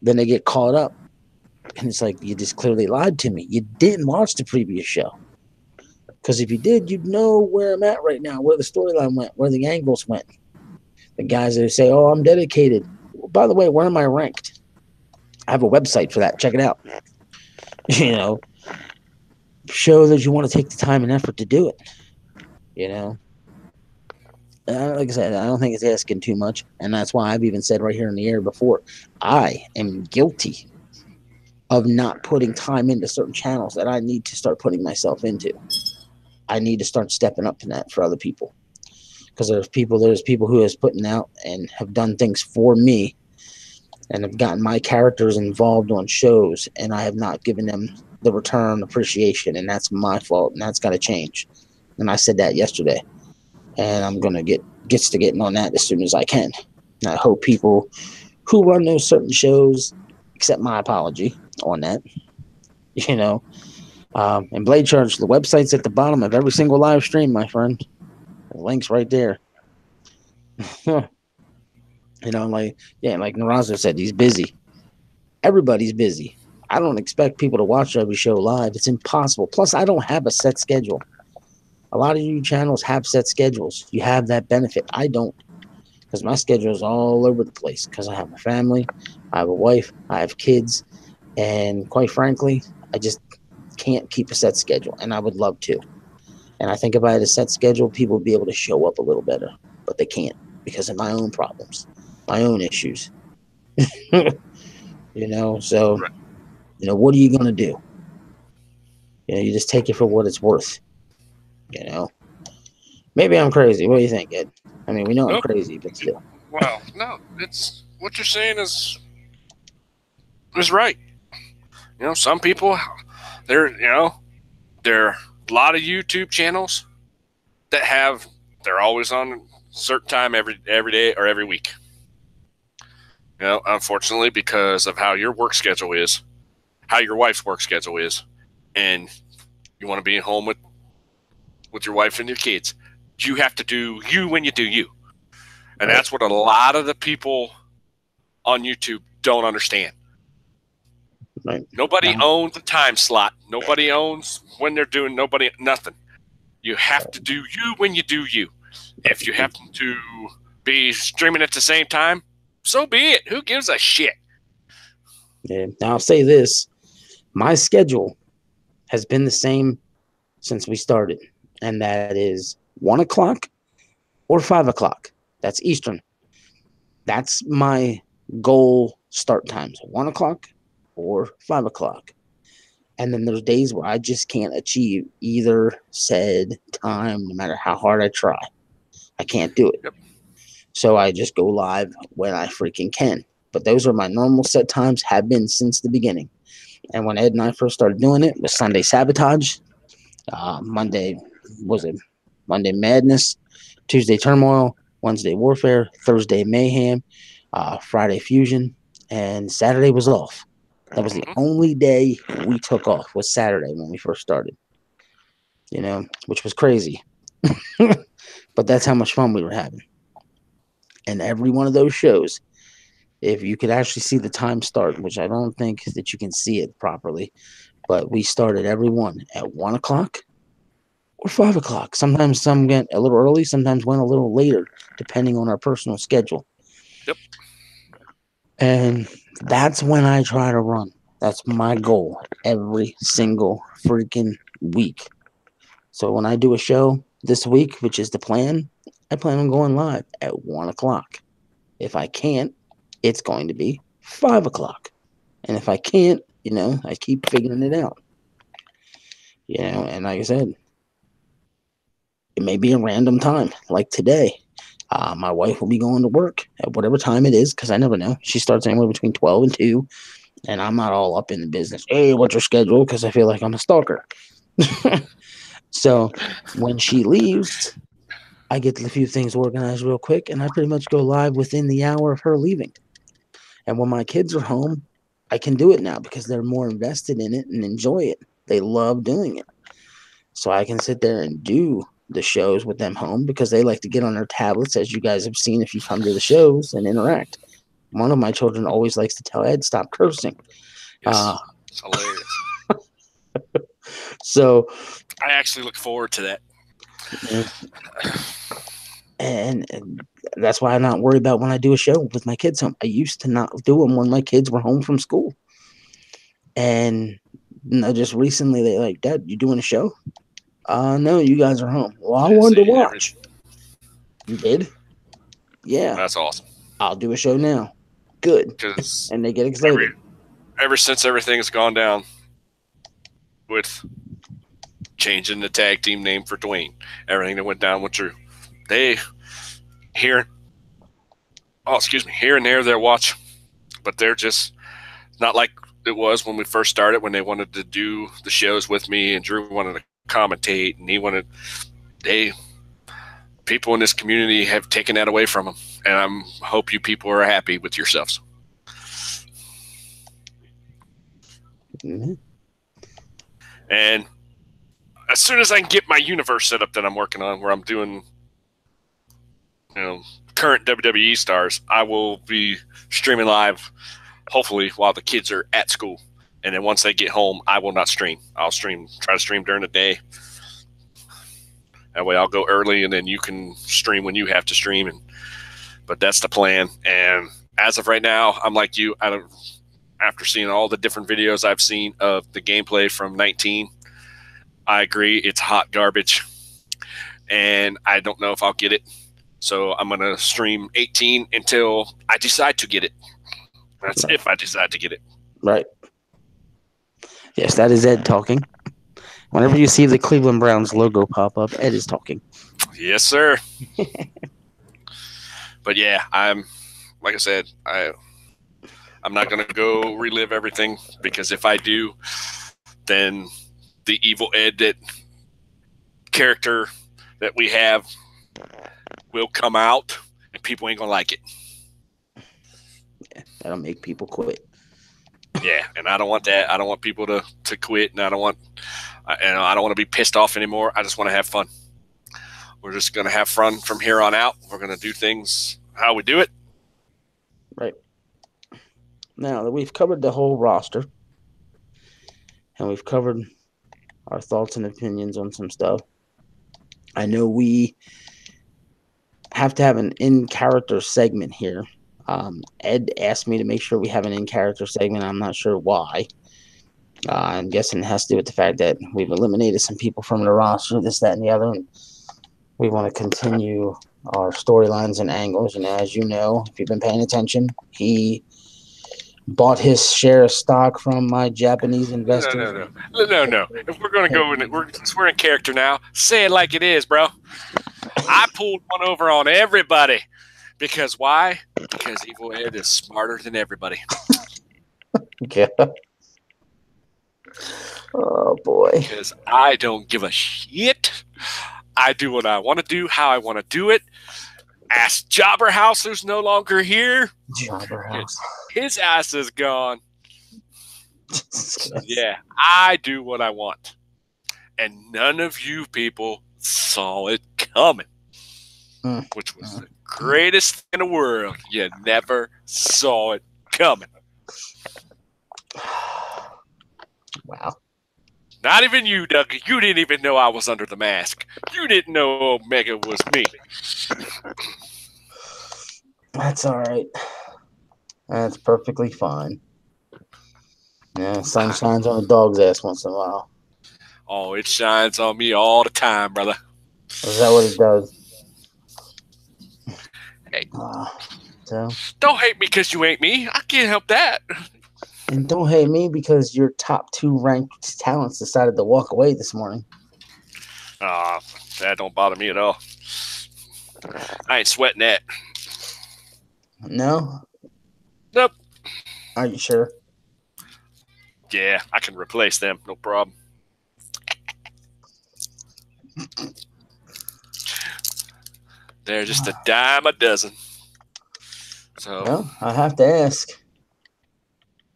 Then they get caught up. And it's like, you just clearly lied to me. You didn't watch the previous show. Because if you did, you'd know where I'm at right now, where the storyline went, where the angles went. The guys that say, oh, I'm dedicated. By the way, where am I ranked? I have a website for that. Check it out. Show that you want to take the time and effort to do it. Like I said, I don't think it's asking too much. And that's why I've even said right here in the air before, I am guilty of not putting time into certain channels that I need to start putting myself into. I need to start stepping up to that for other people. Because there's people who has putting out and have done things for me and have gotten my characters involved on shows, and I have not given them the return appreciation, and that's my fault, and that's got to change. And I said that yesterday, and I'm going to getting on that as soon as I can. And I hope people who run those certain shows accept my apology on that. And Blade Charge, the website's at the bottom of every single live stream, my friend. The link's right there. Like Narazo said, he's busy. Everybody's busy. I don't expect people to watch every show live. It's impossible. Plus, I don't have a set schedule. A lot of you channels have set schedules. You have that benefit. I don't, because my schedule is all over the place because I have a family, I have a wife, I have kids, and quite frankly, I just can't keep a set schedule, and I would love to. And I think if I had a set schedule, people would be able to show up a little better, but they can't because of my own problems, my own issues. So, Right. what are you going to do? You just take it for what it's worth. Maybe I'm crazy. What do you think, Ed? I mean, we know I'm crazy, but still. Well, no, it's what you're saying is right. Some people, there are a lot of YouTube channels that they're always on a certain time every day or every week. Unfortunately, because of how your work schedule is, how your wife's work schedule is, and you want to be home with your wife and your kids, you have to do you when you do you. And that's what a lot of the people on YouTube don't understand. Right. Nobody owns a time slot. Nobody owns when they're doing nothing. You have to do you when you do you. If you happen to be streaming at the same time, so be it. Who gives a shit? Yeah. Now I'll say this. My schedule has been the same since we started, and that is 1 o'clock or 5 o'clock. That's Eastern. That's my goal start times, 1 o'clock or 5 o'clock. And then there's days where I just can't achieve either said time, no matter how hard I try. I can't do it. Yep. So I just go live when I freaking can. But those are my normal set times, have been since the beginning. And when Ed and I first started doing it was Sunday Sabotage, Monday Madness, Tuesday Turmoil, Wednesday Warfare, Thursday Mayhem, Friday Fusion, and Saturday was off. That was the only day we took off, was Saturday when we first started, which was crazy. But that's how much fun we were having. And every one of those shows, if you could actually see the time start, which I don't think that you can see it properly, but we started every one at 1 o'clock or 5 o'clock. Sometimes some went a little early, sometimes went a little later, depending on our personal schedule. Yep. And that's when I try to run. That's my goal every single freaking week. So when I do a show this week, which is the plan, I plan on going live at 1 o'clock. If I can't, it's going to be 5 o'clock. And if I can't, I keep figuring it out. And like I said, it may be a random time, like today. My wife will be going to work at whatever time it is, because I never know. She starts anywhere between 12 and 2, and I'm not all up in the business. Hey, what's your schedule? Because I feel like I'm a stalker. So when she leaves, I get a few things organized real quick, and I pretty much go live within the hour of her leaving. And when my kids are home, I can do it now because they're more invested in it and enjoy it. They love doing it. So I can sit there and do the shows with them home because they like to get on their tablets, as you guys have seen if you come to the shows, and interact. One of my children always likes to tell Ed, stop cursing. Yes, it's hilarious. So I actually look forward to that. And that's why I'm not worried about when I do a show with my kids home. I used to not do them when my kids were home from school. And just recently, they're like, Dad, you doing a show? No, you guys are home. Well, I wanted to watch. You did? Yeah. That's awesome. I'll do a show now. Good. And they get excited. Ever since everything's gone down with changing the tag team name for Dwayne, everything that went down with Drew, they here and there they'll watch, but they're just not like it was when we first started, when they wanted to do the shows with me and Drew wanted to commentate, and people in this community have taken that away from them, and I hope you people are happy with yourselves. Mm-hmm. And as soon as I can get my universe set up that I'm working on, where I'm doing current WWE stars, I will be streaming live, hopefully while the kids are at school, And then once they get home, I will not stream. I'll try to stream during the day. That way I'll go early, and then you can stream when you have to stream. But that's the plan. And as of right now, I'm like you. After seeing all the different videos I've seen of the gameplay from 19, I agree it's hot garbage. And I don't know if I'll get it. So I'm going to stream 18 until I decide to get it. That's right. If I decide to get it. Right. Yes, that is Ed talking. Whenever you see the Cleveland Browns logo pop up, Ed is talking. Yes, sir. But yeah, like I said, I'm not going to go relive everything, because if I do, then the evil Ed character that we have will come out, and people ain't going to like it. Yeah, that'll make people quit. Yeah, and I don't want that. I don't want people to quit, and I don't want to be pissed off anymore. I just want to have fun. We're just going to have fun from here on out. We're going to do things how we do it. Right. Now that we've covered the whole roster, and we've covered our thoughts and opinions on some stuff, I know we have to have an in-character segment here. Ed asked me to make sure we have an in-character segment. I'm not sure why. I'm guessing it has to do with the fact that we've eliminated some people from the roster, this, that, and the other, and we want to continue our storylines and angles. And as you know, if you've been paying attention, he bought his share of stock from my Japanese investors. No. If we're going to go in it, since we're in character now, say it like it is, bro. I pulled one over on everybody. Because why? Because Evil Ed is smarter than everybody. Yeah. Oh, boy. Because I don't give a shit. I do what I want to do, how I want to do it. Ask Jobberhouse, who's no longer here. Jobberhouse. His ass is gone. Yeah, I do what I want. And none of you people saw it coming. Which was the greatest thing in the world. You never saw it coming. Wow. Not even you, Doug. You didn't even know I was under the mask. You didn't know Omega was me. That's all right. That's perfectly fine. Yeah, sun shines on a dog's ass once in a while. Oh, it shines on me all the time, brother. Is that what it does? Hey, so don't hate me because you ain't me. I can't help that. And don't hate me because your top 2 ranked talents decided to walk away this morning. That don't bother me at all. I ain't sweating that. No? Nope. Are you sure? Yeah, I can replace them. No problem. They're just a dime a dozen. So, well, I have to ask.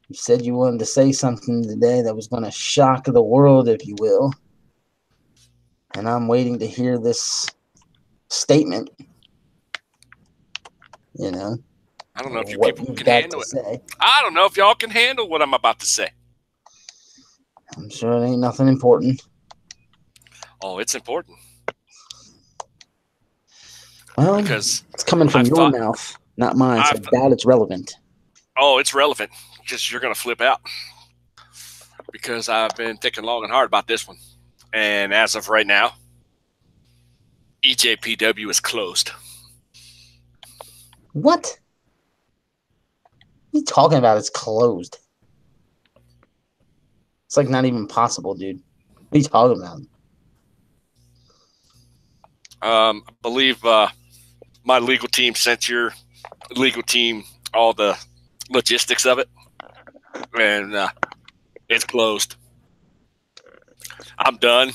You said you wanted to say something today that was going to shock the world, if you will. And I'm waiting to hear this statement. You know? I don't know if you people can handle it. Say. I don't know if y'all can handle what I'm about to say. I'm sure it ain't nothing important. Oh, it's important. Well, because it's coming from your mouth, not mine, so I doubt it's relevant. Oh, it's relevant because you're going to flip out. Because I've been thinking long and hard about this one. And as of right now, EJPW is closed. What? What are you talking about? It's closed. It's like not even possible, dude. What are you talking about? I believe my legal team sent your legal team all the logistics of it, and it's closed. I'm done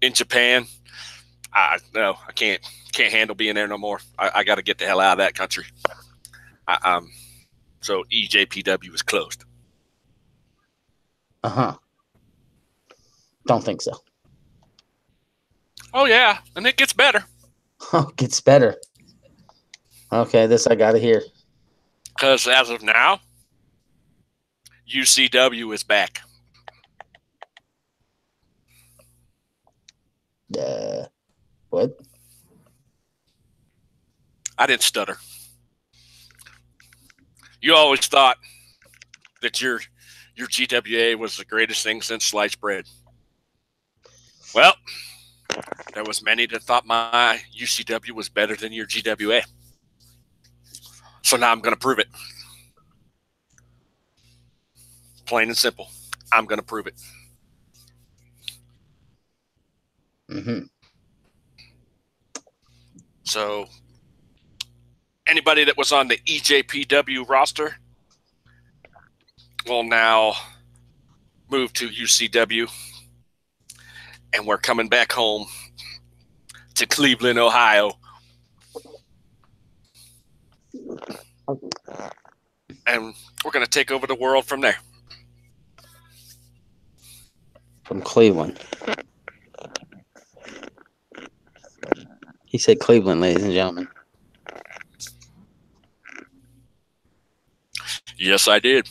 in Japan. No, I can't handle being there no more. I got to get the hell out of that country. So EJPW is closed. Don't think so. Oh yeah, and it gets better. Oh, it gets better. Okay, this I gotta hear. Because as of now, UCW is back. What? I didn't stutter. You always thought that your GWA was the greatest thing since sliced bread. Well, there was many that thought my UCW was better than your GWA. So now I'm going to prove it. Plain and simple. I'm going to prove it. Mm-hmm. So anybody that was on the EJPW roster will now move to UCW. And we're coming back home to Cleveland, Ohio. And we're going to take over the world from there. From Cleveland. He said Cleveland, ladies and gentlemen. Yes, I did.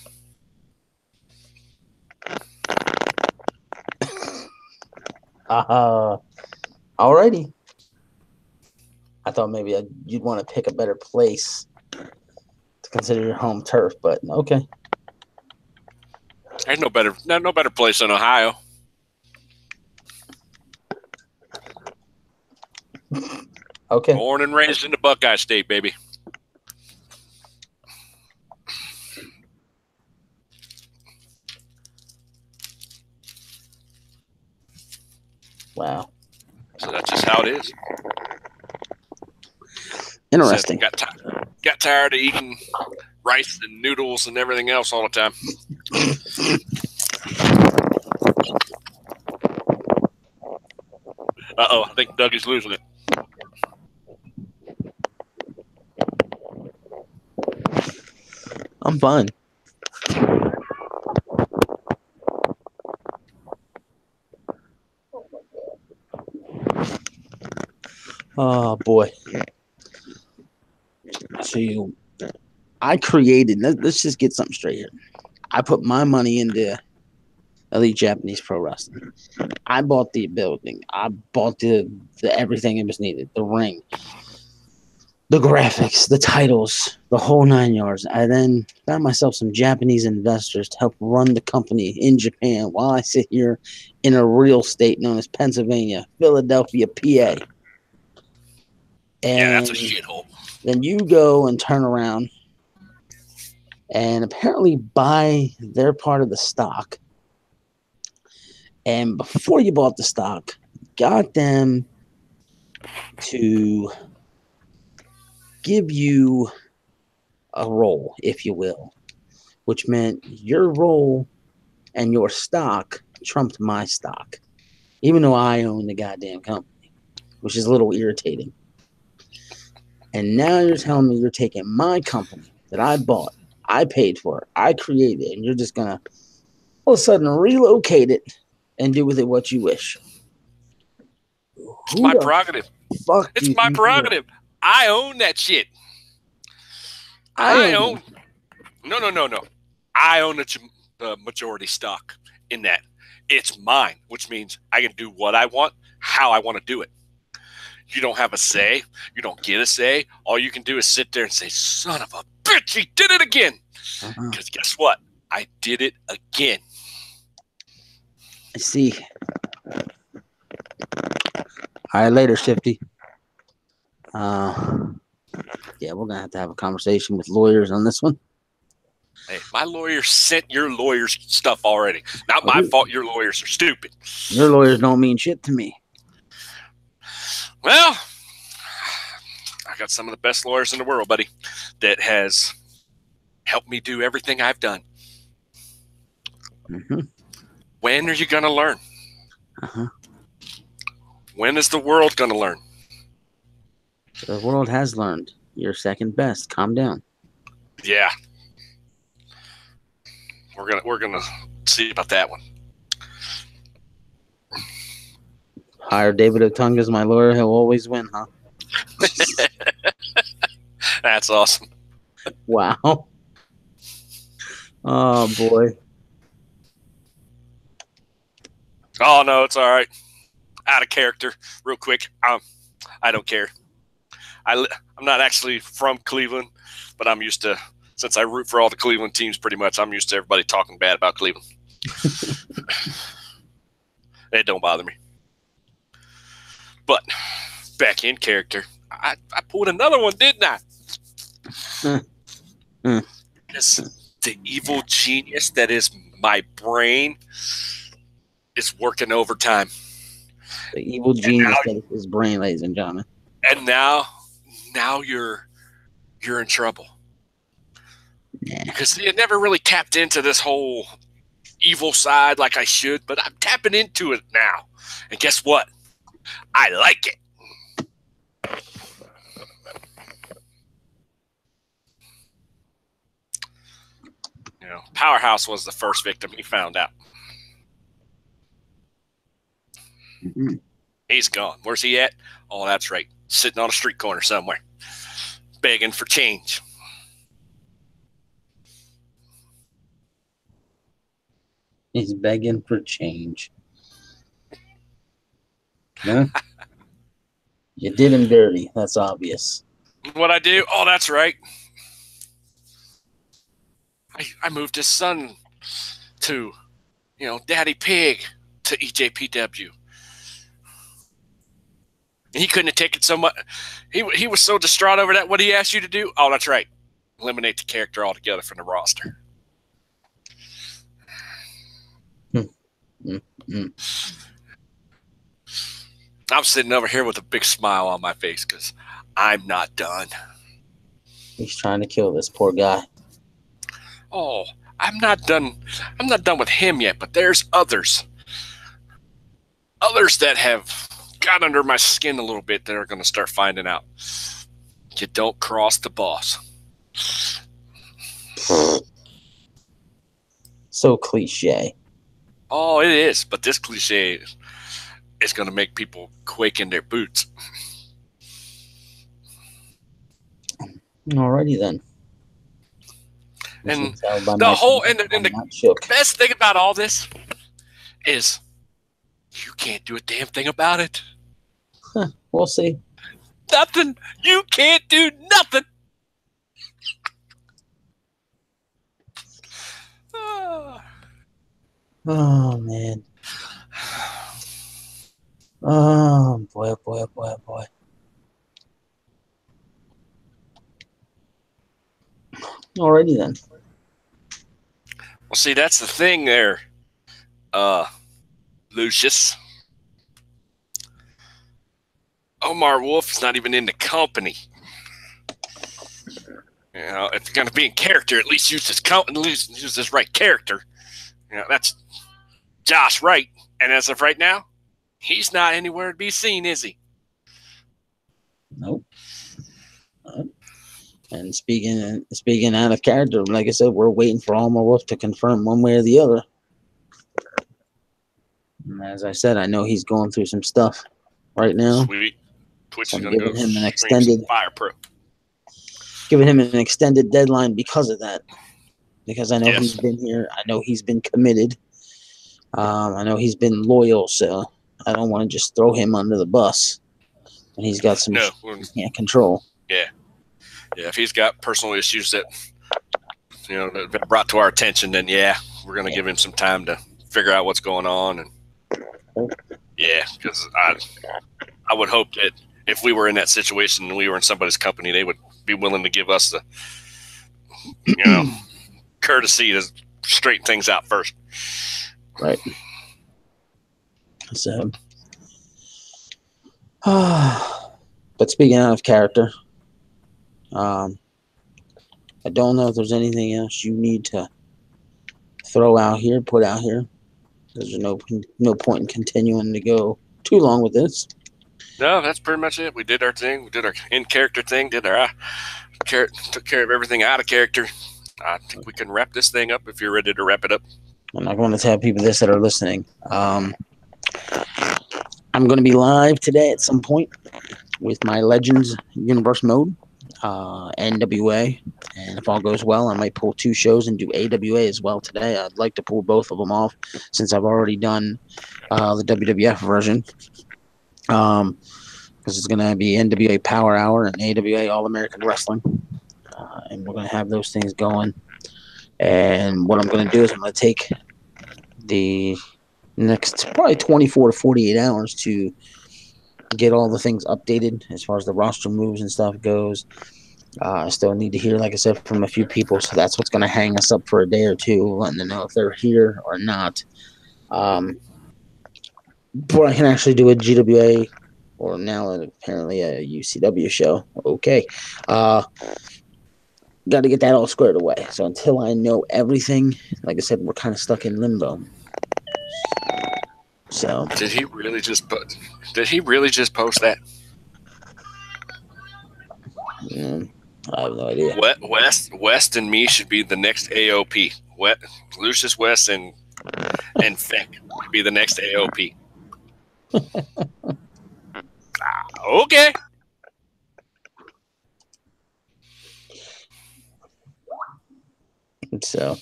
Alrighty. I thought maybe you'd want to pick a better place to consider your home turf, but okay. There's no better place than Ohio. Okay. Born and raised in the Buckeye State, baby. Wow. So that's just how it is. Interesting. Got tired of eating rice and noodles and everything else all the time. Uh-oh, I think Dougie's losing it. I'm fine. Oh, boy. So I created, let's just get something straight here. I put my money into Elite Japanese Pro Wrestling. I bought the building. I bought the everything it was needed. The ring, the graphics, the titles, the whole 9 yards. I then found myself some Japanese investors to help run the company in Japan while I sit here in a real state known as Pennsylvania, Philadelphia, PA. And yeah, that's a shithole. Then you go and turn around and apparently buy their part of the stock. And before you bought the stock, got them to give you a role, if you will, which meant your role and your stock trumped my stock, even though I own the goddamn company, which is a little irritating. And now you're telling me you're taking my company that I bought, I paid for, I created, and you're just going to all of a sudden relocate it and do with it what you wish. It's my prerogative. Fuck, it's my prerogative. I own that shit. I own. No. I own the majority stock in that. It's mine, which means I can do what I want, how I want to do it. You don't have a say. You don't get a say. All you can do is sit there and say, son of a bitch, he did it again. Because guess what? I did it again. I see. All right, later, Shifty. Yeah, we're going to have a conversation with lawyers on this one. Hey, my lawyer sent your lawyer's stuff already. Not my fault your lawyers are stupid. Your lawyers don't mean shit to me. Well, I got some of the best lawyers in the world, buddy, that has helped me do everything I've done. Mm-hmm. When are you going to learn? Uh-huh. When is the world going to learn? The world has learned. You're second best. Calm down. Yeah. We're gonna see about that one. Hire David Otunga as my lawyer. He'll always win, huh? That's awesome. Wow. Oh, boy. Oh no, it's all right. Out of character, real quick. I don't care. I'm not actually from Cleveland, but I'm used to, since I root for all the Cleveland teams pretty much, I'm used to everybody talking bad about Cleveland. It don't bother me. But back in character, I pulled another one, didn't I? This, the evil genius that is my brain is working overtime. The evil genius that is his brain, ladies and gentlemen. And now you're in trouble. Yeah. Because I never really tapped into this whole evil side like I should, but I'm tapping into it now. And guess what? I like it. You know, Powerhouse was the first victim he found out. Mm-hmm. He's gone. Where's he at? Oh, that's right. Sitting on a street corner somewhere, begging for change. He's begging for change. No? You did him dirty. That's obvious. What I do? Oh, that's right. I moved his son to, Daddy Pig to EJPW. And he couldn't have taken so much. He was so distraught over that. What he asked you to do? Oh, that's right. Eliminate the character altogether from the roster. I'm sitting over here with a big smile on my face because I'm not done. He's trying to kill this poor guy. Oh, I'm not done. I'm not done with him yet, but there's others. Others that have got under my skin a little bit that are going to start finding out. You don't cross the boss. So cliche. Oh, it is, but this cliche is going to make people quake in their boots. Alrighty then. And the whole and the best thing about all this is you can't do a damn thing about it. Huh, we'll see. Nothing. You can't do nothing. Oh man. Oh boy, boy, boy, boy. Alrighty then. Well, see, that's the thing there, Lucius. Omar Wolf is not even in the company. You know, if you're going to be in character, at least use this right character. You know, that's Josh Wright. And as of right now, he's not anywhere to be seen, is he? Nope. And speaking out of character, like I said, we're waiting for Omar Wolf to confirm one way or the other. And as I said, I know he's going through some stuff right now. Sweet. Twitch So is I'm going to giving him an extended deadline because of that. Because I know he's been here. I know he's been committed. I know he's been loyal. So I don't want to just throw him under the bus. And he's got some he can't control. Yeah. Yeah, if he's got personal issues that that have been brought to our attention, then we're going to give him some time to figure out what's going on. And because I would hope that if we were in that situation and we were in somebody's company, they would be willing to give us the courtesy to straighten things out first. Right. So, but speaking out of character. I don't know if there's anything else you need to put out here. There's no point in continuing to go too long with this. No, that's pretty much it. We did our thing. We did our in-character thing. Took care of everything out of character. I think we can wrap this thing up if you're ready to wrap it up. I'm not going to tell people this that are listening. I'm going to be live today at some point with my Legends Universe mode. NWA, and if all goes well, I might pull 2 shows and do AWA as well today. I'd like to pull both of them off since I've already done the WWF version. Because it's going to be NWA Power Hour and AWA All American Wrestling, and we're going to have those things going. And what I'm going to do is I'm going to take the next probably 24 to 48 hours to get all the things updated as far as the roster moves and stuff goes. I still need to hear, like I said, from a few people, so that's what's going to hang us up for a day or two, letting them know if they're here or not. Before I can actually do a GWA or now apparently a UCW show. Okay. Got to get that all squared away. So until I know everything, like I said, we're kind of stuck in limbo. So did he really just post that? I have no idea. West and me should be the next AOP. Lucius West and Fink should be the next AOP. Okay. So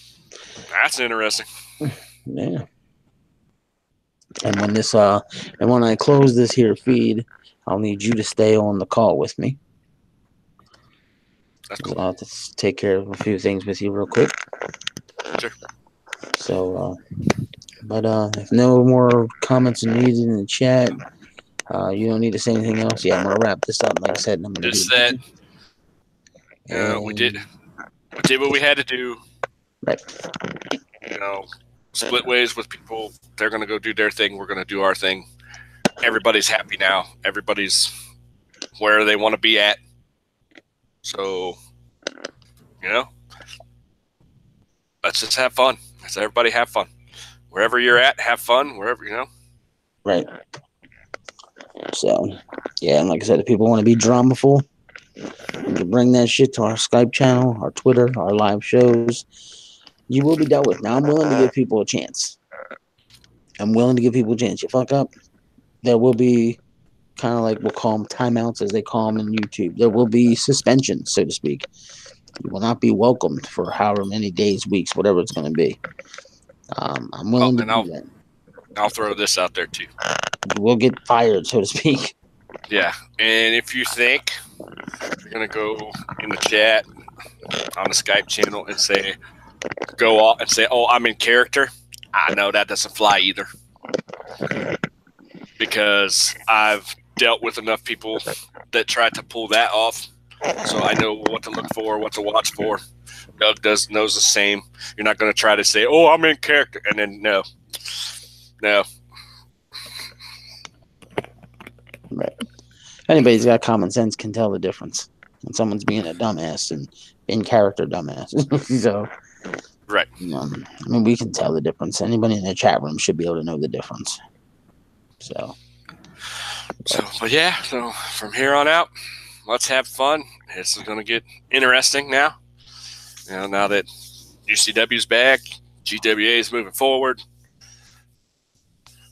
that's interesting. Yeah. And when I close this here feed, I'll need you to stay on the call with me. That's cool. I'll have to take care of a few things with you real quick. Sure. So, but if no more comments are needed in the chat, you don't need to say anything else. Yeah, I'm gonna wrap this up. Like I said, I'm gonna just that. We did what we had to do. Right. Split ways with people. They're gonna go do their thing. We're gonna do our thing. Everybody's happy now. Everybody's where they want to be at. So, let's just have fun. Let's everybody have fun. Wherever you're at, have fun. Wherever, Right. So, yeah, and like I said, if people want to be dramaful, you can bring that shit to our Skype channel, our Twitter, our live shows. You will be dealt with. Now, I'm willing to give people a chance. You fuck up, there will be kind of like, we'll call them timeouts as they call them in YouTube. There will be suspensions, so to speak. You will not be welcomed for however many days, weeks, whatever it's going to be. I'm willing to do that. I'll throw this out there too. We'll get fired, so to speak. Yeah, and if you think you're going to go in the chat on the Skype channel and go off and say, oh, I'm in character, I know that doesn't fly either. Because I've dealt with enough people that tried to pull that off, so I know what to look for, what to watch for. Doug knows the same. You're not going to try to say, oh, I'm in character, and then no. Right. Anybody's got common sense can tell the difference when someone's being a dumbass and in character dumbass. So, right. We can tell the difference. Anybody in the chat room should be able to know the difference. So from here on out, let's have fun. This is going to get interesting now. Now that UCW's back, GWA is moving forward.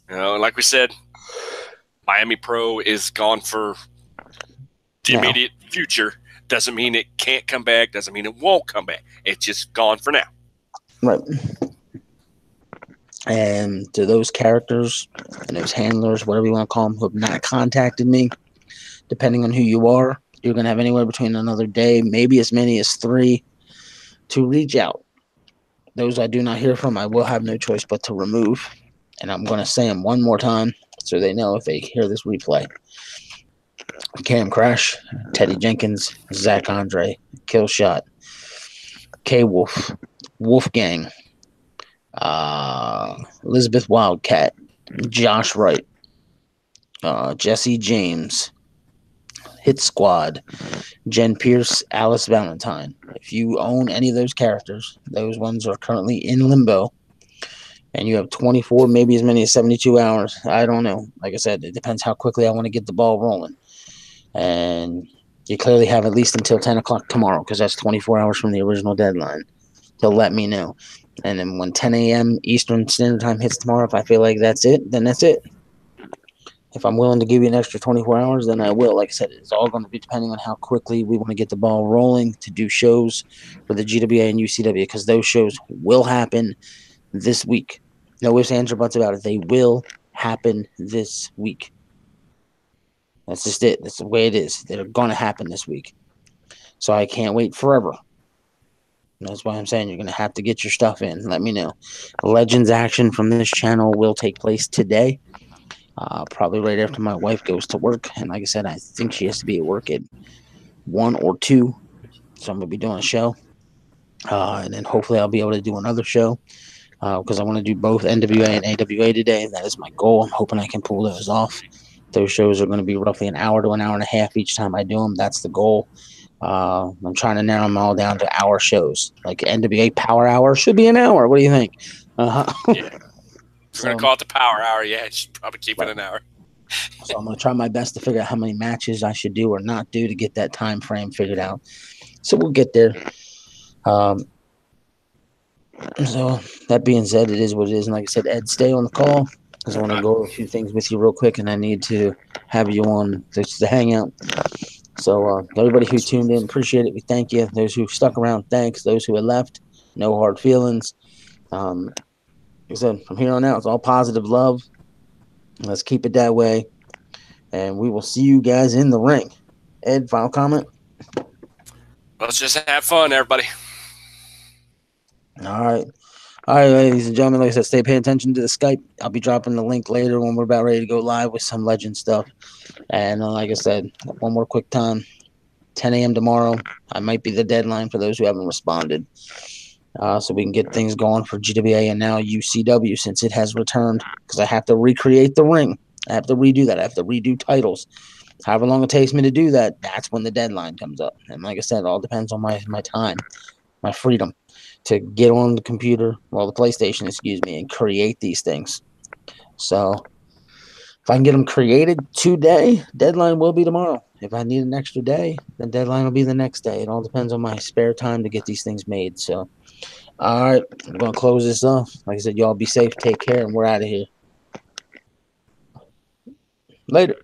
Like we said, Miami Pro is gone for the immediate future. Doesn't mean it can't come back. Doesn't mean it won't come back. It's just gone for now. Right. And to those characters and those handlers, whatever you want to call them, who have not contacted me, depending on who you are, you're going to have anywhere between another day, maybe as many as 3, to reach out. Those I do not hear from, I will have no choice but to remove. And I'm going to say them one more time so they know if they hear this replay. Cam Crash, Teddy Jenkins, Zach Andre, Killshot, K-Wolf, Wolfgang, Elizabeth Wildcat, Josh Wright, Jesse James, Hit Squad, Jen Pierce, Alice Valentine. If you own any of those characters, those ones are currently in limbo, and you have 24, maybe as many as 72 hours. I don't know. Like I said, it depends how quickly I want to get the ball rolling. And you clearly have at least until 10 o'clock tomorrow, because that's 24 hours from the original deadline, to let me know. And then when 10 a.m. Eastern Standard Time hits tomorrow, if I feel like that's it, then that's it. If I'm willing to give you an extra 24 hours, then I will. Like I said, it's all going to be depending on how quickly we want to get the ball rolling to do shows for the GWA and UCW, because those shows will happen this week. No ifs, ands, or buts about it. They will happen this week. That's just it. That's the way it is. They're going to happen this week. So I can't wait forever. That's why I'm saying you're going to have to get your stuff in. Let me know. Legends action from this channel will take place today. Probably right after my wife goes to work. And like I said, I think she has to be at work at 1 or 2. So I'm going to be doing a show. And then hopefully I'll be able to do another show. Because I want to do both NWA and AWA today. That is my goal. I'm hoping I can pull those off. Those shows are going to be roughly an hour to an hour and a half each time I do them. That's the goal. I'm trying to narrow them all down to hour shows. Like NWA Power Hour should be an hour. What do you think? Yeah. If we're going to call it the Power Hour, yeah, you should probably keep it an hour. So I'm going to try my best to figure out how many matches I should do or not do to get that time frame figured out. So we'll get there. So that being said, it is what it is. And like I said, Ed, stay on the call because I want to go over a few things with you real quick, and I need to have you on to hang out. So everybody who tuned in, appreciate it. We thank you. Those who stuck around, thanks. Those who have left, no hard feelings. Like I said, from here on out, it's all positive love. Let's keep it that way. And we will see you guys in the ring. Ed, final comment? Let's just have fun, everybody. All right. All right, ladies and gentlemen, like I said, stay paying attention to the Skype. I'll be dropping the link later when we're about ready to go live with some legend stuff. And like I said, one more quick time, 10 a.m. tomorrow. I might be the deadline for those who haven't responded. So we can get things going for GWA and now UCW since it has returned, because I have to recreate the ring. I have to redo that. I have to redo titles. However long it takes me to do that, that's when the deadline comes up. And like I said, it all depends on my time, my freedom to get on the computer, the PlayStation, excuse me, and create these things. So if I can get them created today, deadline will be tomorrow. If I need an extra day, then deadline will be the next day. It all depends on my spare time to get these things made. So, all right, I'm going to close this off. Like I said, y'all be safe, take care, and we're out of here. Later.